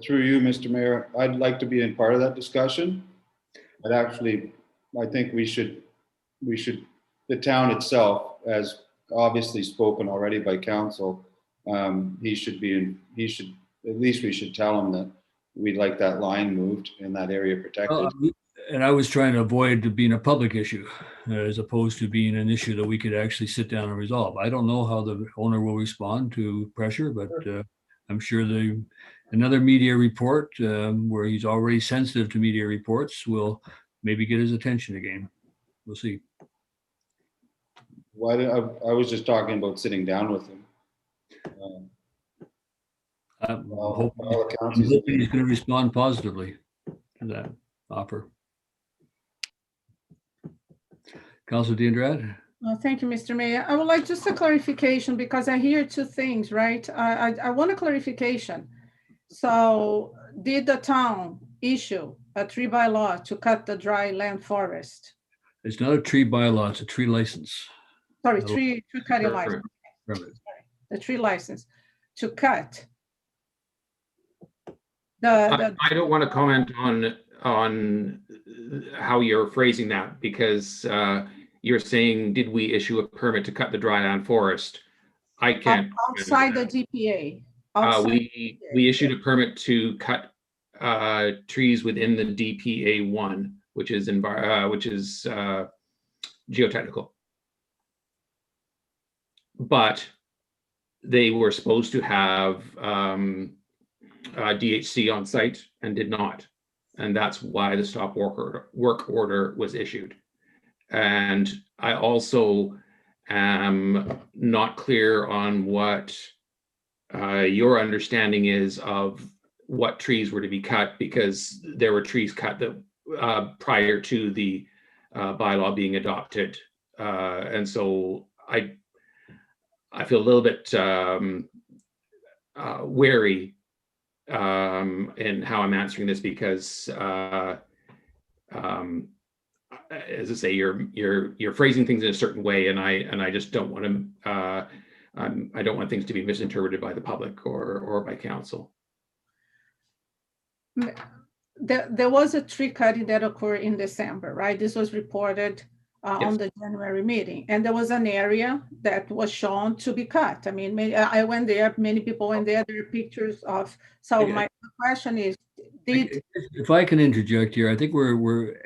S4: through you, Mr. Mayor, I'd like to be in part of that discussion. But actually, I think we should, the town itself, as obviously spoken already by council, at least we should tell him that we'd like that line moved and that area protected.
S2: And I was trying to avoid it being a public issue as opposed to being an issue that we could actually sit down and resolve. I don't know how the owner will respond to pressure, but I'm sure another media report where he's already sensitive to media reports will maybe get his attention again. We'll see.
S4: I was just talking about sitting down with him.
S2: I'm
S4: all accounts,
S2: hoping he's going to respond positively to that offer. Councilor Diandrad?
S6: Thank you, Mr. Mayor. I would like just a clarification because I hear two things, right? I want a clarification. So did the town issue a tree bylaw to cut the dry land forest?
S2: It's not a tree bylaw, it's a tree license.
S6: Sorry, tree cutting license.
S2: Permit.
S6: The tree license to cut.
S12: I don't want to comment on how you're phrasing that because you're saying, did we issue a permit to cut the dry land forest? I can't.
S6: Outside the DPA.
S12: We issued a permit to cut trees within the DPA 1, which is geotechnical. But they were supposed to have DHC on site and did not. And that's why the stop work order was issued. And I also am not clear on what your understanding is of what trees were to be cut, because there were trees cut that prior to the bylaw being adopted. And so I feel a little bit wary in how I'm answering this because, as I say, you're phrasing things in a certain way, and I just don't want to. I don't want things to be misinterpreted by the public or by council.
S6: There was a tree cutting that occurred in December, right? This was reported on the January meeting, and there was an area that was shown to be cut. I mean, I went there, many people went there, there are pictures of, so my question is,
S2: if I can interject here, I think we're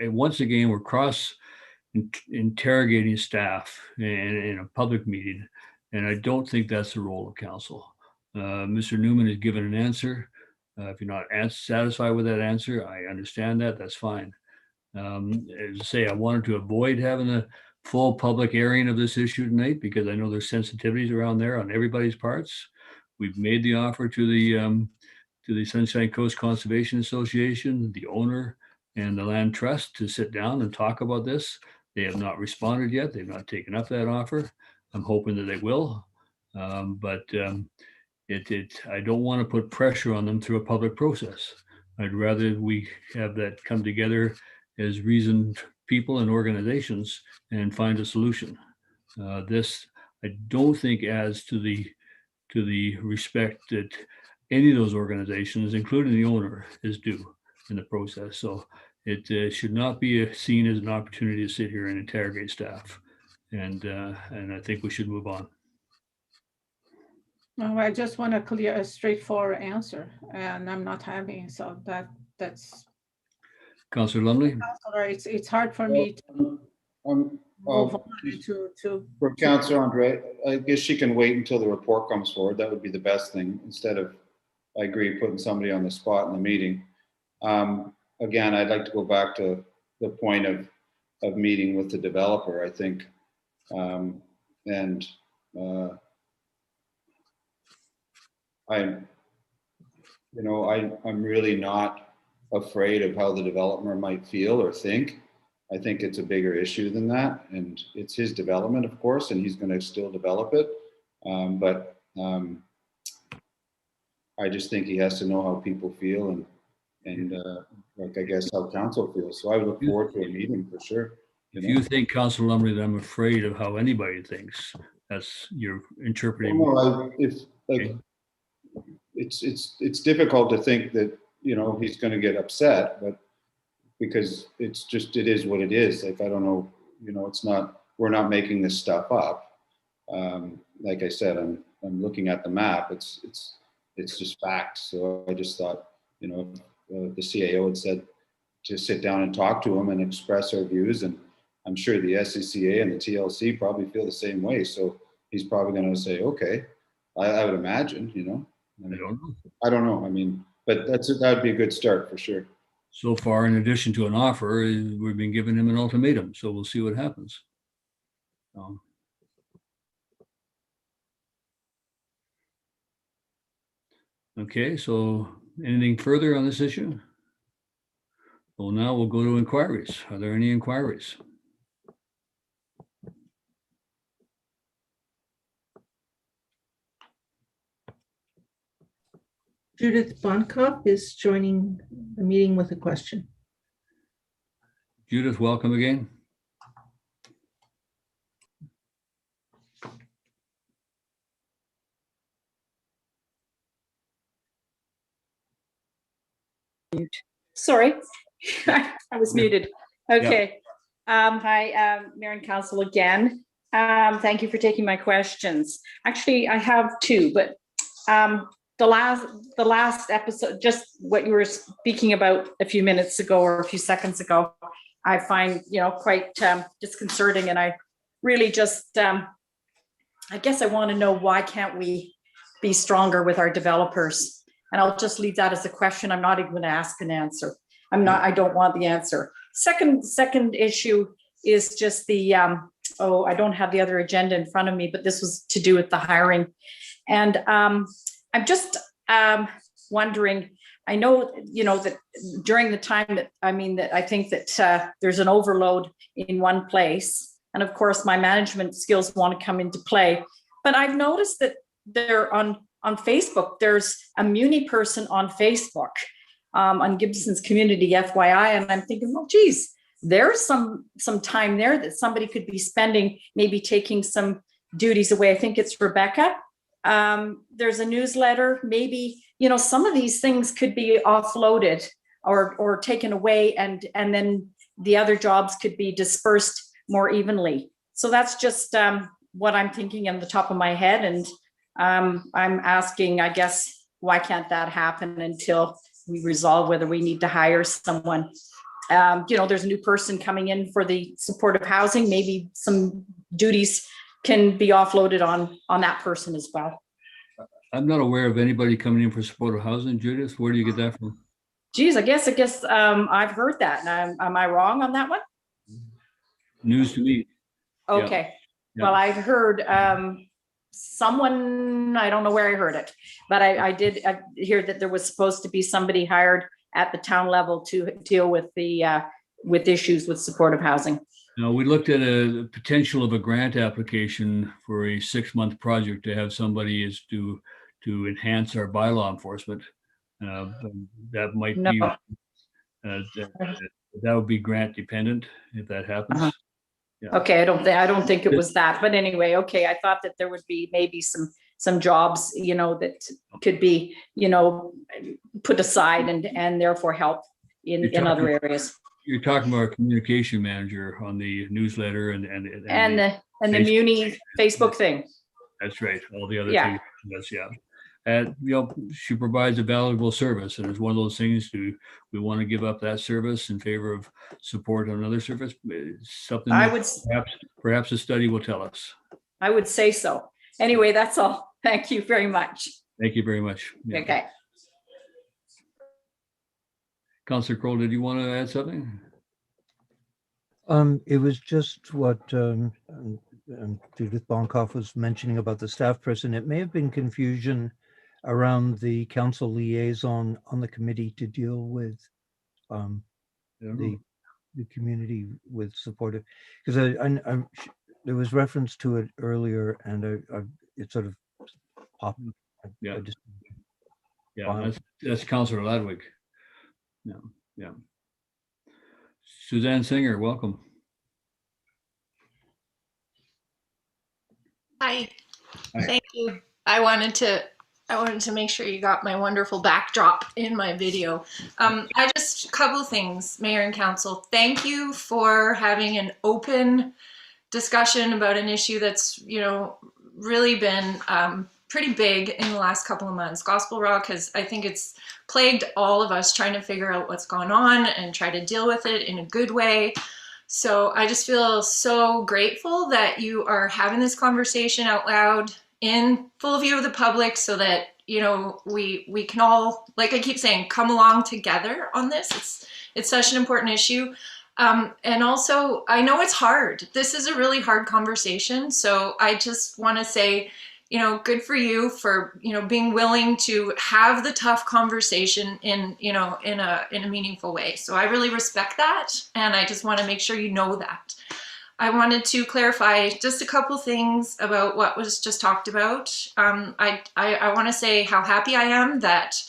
S2: once again, we're cross interrogating staff in a public meeting, and I don't think that's the role of council. Mr. Newman has given an answer. If you're not satisfied with that answer, I understand that, that's fine. As I say, I wanted to avoid having a full public airing of this issue tonight because I know there's sensitivities around there on everybody's parts. We've made the offer to the Sunshine Coast Conservation Association, the owner, and the land trust to sit down and talk about this. They have not responded yet. They've not taken up that offer. I'm hoping that they will, but I don't want to put pressure on them through a public process. I'd rather we have that come together as reasoned people and organizations and find a solution. This, I don't think, adds to the respect that any of those organizations, including the owner, is due in the process. So it should not be seen as an opportunity to sit here and interrogate staff. And I think we should move on.
S6: No, I just want a straightforward answer, and I'm not having, so that's.
S2: Councillor Lumley?
S6: Councillor, it's hard for me to move on to.
S4: For Councillor Andre, I guess she can wait until the report comes forward. That would be the best thing, instead of, I agree, putting somebody on the spot in the meeting. Again, I'd like to go back to the point of meeting with the developer, I think. I'm really not afraid of how the developer might feel or think. I think it's a bigger issue than that, and it's his development, of course, and he's going to still develop it. I just think he has to know how people feel and like, I guess, how council feels. So I would look forward to a meeting for sure.
S2: If you think, Councillor Lumley, that I'm afraid of how anybody thinks, that's you're interpreting.
S4: Well, it's difficult to think that, he's going to get upset, but because it is what it is. Like, I don't know, we're not making this stuff up. Like I said, I'm looking at the map. It's just fact. So I just thought, the CAO had said to sit down and talk to them and express our views. And I'm sure the SCCA and the TLC probably feel the same way. So he's probably going to say, okay, I would imagine, you know. I don't know. I mean, but that would be a good start for sure.
S2: So far, in addition to an offer, we've been giving him an ultimatum. So we'll see what happens. Okay, so anything further on this issue? Well, now we'll go to inquiries. Are there any inquiries?
S1: Judith Bonkoff is joining the meeting with a question.
S2: Judith, welcome again.
S8: Sorry, I was muted. Okay. Hi, Mayor and Council again. Thank you for taking my questions. Actually, I have two, but the last episode, just what you were speaking about a few minutes ago or a few seconds ago, I find, quite disconcerting. And I really just, I guess I want to know, why can't we be stronger with our developers? And I'll just leave that as a question. I'm not even going to ask an answer. I don't want the answer. Second issue is just the, I don't have the other agenda in front of me, but this was to do with the hiring. And I'm just wondering, I know, that during the time that I think that there's an overload in one place. And of course, my management skills want to come into play. But I've noticed that they're on Facebook, there's a Muni person on Facebook, on Gibsons community, FYI. And I'm thinking, well, geez, there's some time there that somebody could be spending, maybe taking some duties away. I think it's Rebecca. There's a newsletter, maybe, some of these things could be offloaded or taken away, and then the other jobs could be dispersed more evenly. So that's just what I'm thinking on the top of my head. And I'm asking, I guess, why can't that happen until we resolve whether we need to hire someone? There's a new person coming in for the supportive housing. Maybe some duties can be offloaded on that person as well.
S2: I'm not aware of anybody coming in for supportive housing. Judith, where do you get that from?
S8: Geez, I guess I've heard that. Am I wrong on that one?
S2: News to me.
S8: Okay.
S2: Yeah.
S8: Well, I've heard someone, I don't know where I heard it, but I did hear that there was supposed to be somebody hired at the town level to deal with with issues with supportive housing.
S2: Now, we looked at a potential of a grant application for a 6-month project to have somebody is to enhance our bylaw enforcement. That might be that would be grant dependent if that happens.
S8: Uh-huh. Yeah. Okay, I don't think it was that, but anyway, okay. I thought that there would be maybe some jobs, that could be, put aside and therefore help in other areas.
S2: You're talking about a communication manager on the newsletter and
S8: the Muni Facebook thing.
S2: That's right. All the other things. Yes, yeah. And she provides a valuable service, and it's one of those things. Do we want to give up that service in favor of support on another service? Something perhaps a study will tell us. I would say so. Anyway, that's all. Thank you very much. Thank you very much. Yeah. Okay. Councillor Kroll, did you want to add something?
S11: It was just what Judith Bonkoff was mentioning about the staff person. It may have been confusion around the council liaison on the committee to deal with the community with supportive, because there was reference to it earlier, and it sort of popped.
S2: That's Councillor Ladwig. Yeah. Suzanne Singer, welcome.
S9: Hi. Thank you. I wanted to make sure you got my wonderful backdrop in my video. I just, a couple things, Mayor and Council. Thank you for having an open discussion about an issue that's, really been pretty big in the last couple of months. Gospel Rock I think it's plagued all of us trying to figure out what's going on and try to deal with it in a good way. So I just feel so grateful that you are having this conversation out loud in full view of the public so that, we can all, like I keep saying, come along together on this. It's such an important issue. And also, I know it's hard. This is a really hard conversation. So I just want to say, good for you for, being willing to have the tough conversation in a meaningful way. So I really respect that. And I just want to make sure you know that. I wanted to clarify just a couple things about what was just talked about. I want to say how happy I am that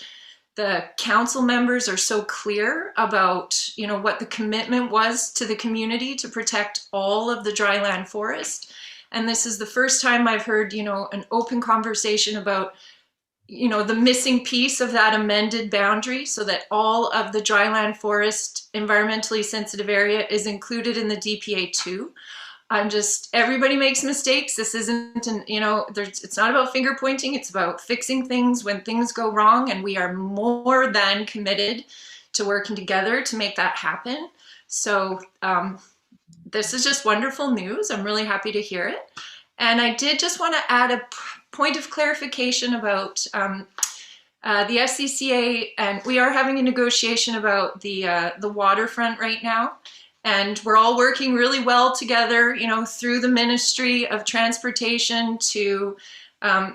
S9: the council members are so clear about, what the commitment was to the community to protect all of the dryland forest. And this is the first time I've heard, an open conversation about, the missing piece of that amended boundary so that all of the dryland forest environmentally sensitive area is included in the DPA too. Everybody makes mistakes. This isn't, it's not about finger pointing. It's about fixing things when things go wrong. And we are more than committed to working together to make that happen. So this is just wonderful news. I'm really happy to hear it. And I did just want to add a point of clarification about the SCCA, and we are having a negotiation about the waterfront right now. And we're all working really well together, through the Ministry of Transportation to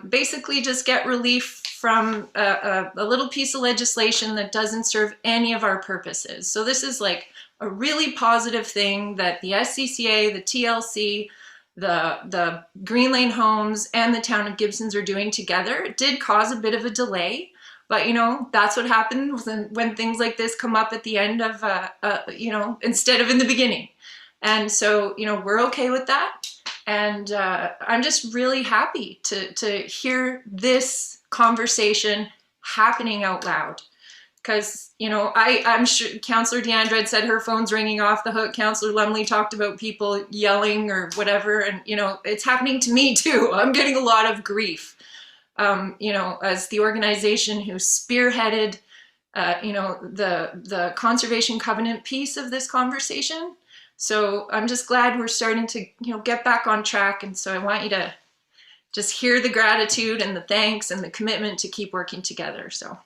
S9: basically just get relief from a little piece of legislation that doesn't serve any of our purposes. So this is like a really positive thing that the SCCA, the TLC, the Green Lane Homes, and the town of Gibsons are doing together. It did cause a bit of a delay, but that's what happens when things like this come up at the end of, instead of in the beginning. And so, we're okay with that. And I'm just really happy to hear this conversation happening out loud. Because, I'm sure Councillor Deandra had said her phone's ringing off the hook. Councillor Lumley talked about people yelling or whatever. And, it's happening to me too. I'm getting a lot of grief, as the organization who spearheaded, the conservation covenant piece of this conversation. So I'm just glad we're starting to, get back on track. And so I want you to just hear the gratitude and the thanks and the commitment to keep working together. So.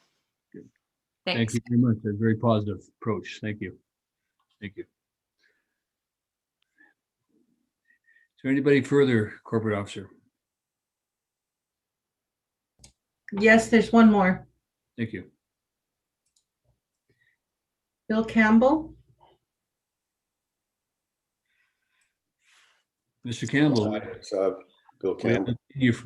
S9: Thanks.
S2: Thank you very much. A very positive approach. Thank you. Thank you. Is there anybody further, corporate officer?
S1: Yes, there's one more.
S2: Thank you.
S1: Bill Campbell.
S2: Mr. Campbell.
S13: It's Bill Campbell.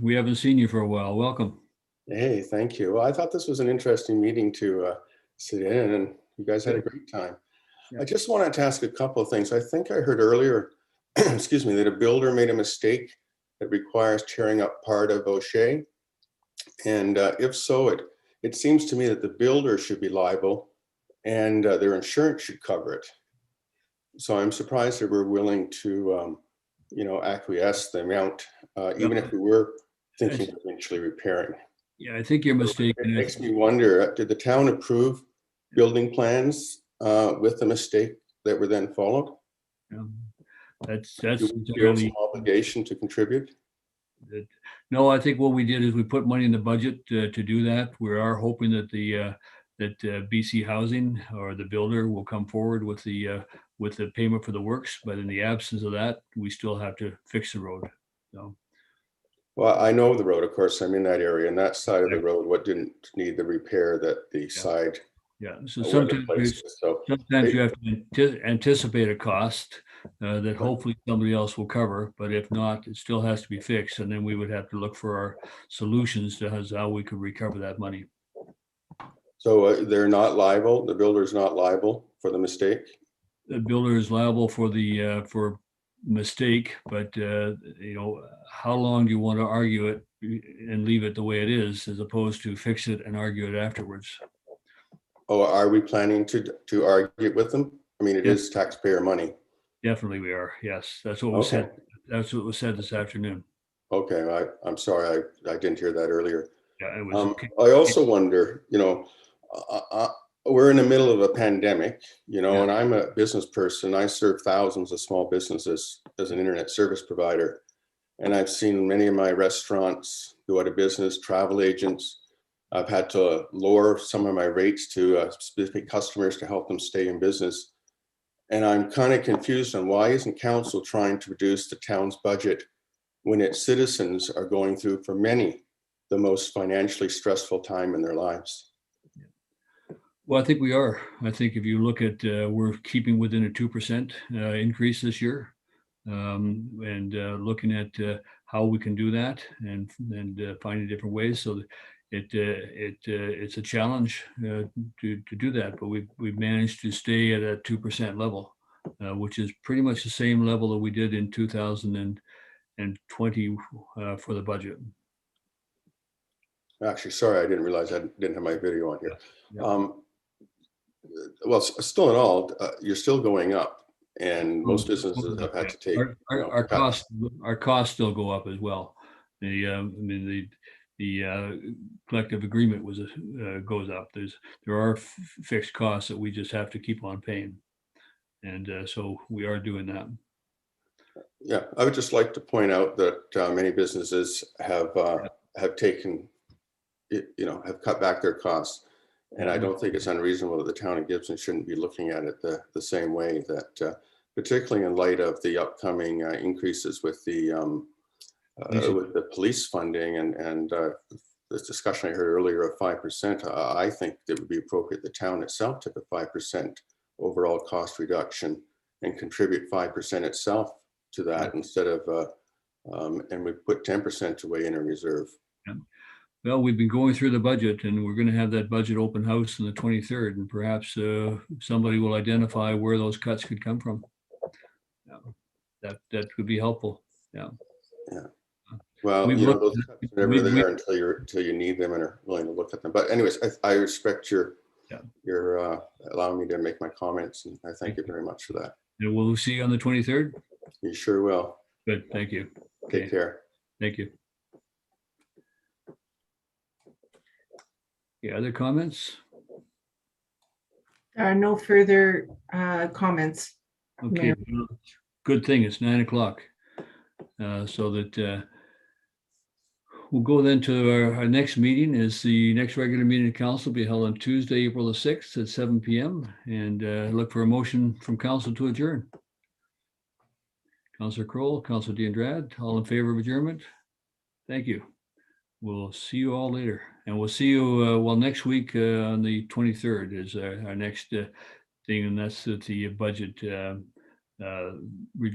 S2: We haven't seen you for a while. Welcome.
S13: Hey, thank you. Well, I thought this was an interesting meeting to sit in, and you guys had a great time.
S2: Yeah.
S13: I just wanted to ask a couple of things. I think I heard earlier, excuse me, that a builder made a mistake that requires tearing up part of O'Shea. And if so, it seems to me that the builder should be liable and their insurance should cover it. So I'm surprised that we're willing to, acquiesce the amount, even if we were thinking of eventually repairing.
S2: Yeah, I think you're mistaken.
S13: It makes me wonder, did the town approve building plans with the mistake that were then followed?
S2: That's
S13: really obligation to contribute.
S2: No, I think what we did is we put money in the budget to do that. We are hoping that that BC Housing or the builder will come forward with the payment for the works, but in the absence of that, we still have to fix the road. So.
S13: Well, I know the road, of course. I'm in that area, and that side of the road, what didn't need the repair that the side.
S2: Yeah, so sometimes you have to anticipate a cost that hopefully somebody else will cover, but if not, it still has to be fixed, and then we would have to look for our solutions to how we could recover that money.
S13: So they're not liable, the builder's not liable for the mistake?
S2: The builder is liable for the for mistake, but how long do you want to argue it and leave it the way it is, as opposed to fix it and argue it afterwards?
S13: Oh, are we planning to argue it with them? I mean, it is taxpayer money.
S2: Definitely we are. Yes, that's what was said. That's what was said this afternoon.
S13: Okay, I'm sorry, I didn't hear that earlier.
S2: Yeah, it was.
S13: I also wonder, we're in the middle of a pandemic, and I'm a business person. I serve thousands of small businesses as an internet service provider. And I've seen many of my restaurants go out of business, travel agents. I've had to lower some of my rates to specific customers to help them stay in business. And I'm kind of confused on why isn't council trying to reduce the town's budget when its citizens are going through, for many, the most financially stressful time in their lives?
S2: Well, I think we are. I think if you look at, we're keeping within a 2% increase this year. And looking at how we can do that and finding different ways. So it's a challenge to do that, but we've managed to stay at a 2% level, which is pretty much the same level that we did in 2020 for the budget.
S13: Actually, sorry, I didn't realize I didn't have my video on here.
S2: Yeah.
S13: Well, still in all, you're still going up. And most businesses have had to take
S2: our costs. Our costs still go up as well. The collective agreement goes up. There are fixed costs that we just have to keep on paying, and so we are doing that.
S13: Yeah, I would just like to point out that many businesses have taken, have cut back their costs. And I don't think it's unreasonable that the town of Gibson shouldn't be looking at it the same way, that particularly in light of the upcoming increases with the police funding and this discussion I heard earlier of 5%. I think it would be appropriate the town itself took a 5% overall cost reduction and contribute 5% itself to that instead of, and we put 10% away in a reserve.
S2: Yeah. Well, we've been going through the budget and we're going to have that budget open house on the 23rd, and perhaps somebody will identify where those cuts could come from. That could be helpful. Yeah.
S13: Yeah. Well, those cuts are never there until you need them and are willing to look at them. But anyways, I respect your allowing me to make my comments, and I thank you very much for that.
S2: And we'll see you on the 23rd.
S13: You sure will.
S2: Good. Thank you.
S13: Take care.
S2: Thank you. Yeah, other comments?
S1: There are no further comments.
S2: Okay, good thing it's 9 o'clock. So that we'll go then to our next meeting. Is the next regular meeting of council will be held on Tuesday, April the 6th at 7 p.m. And look for a motion from council to adjourn. Councillor Kroll, Councillor D'Andrade, all in favor of adjournment? Thank you. We'll see you all later. And we'll see you, next week on the 23rd is our next thing, and that's the budget review.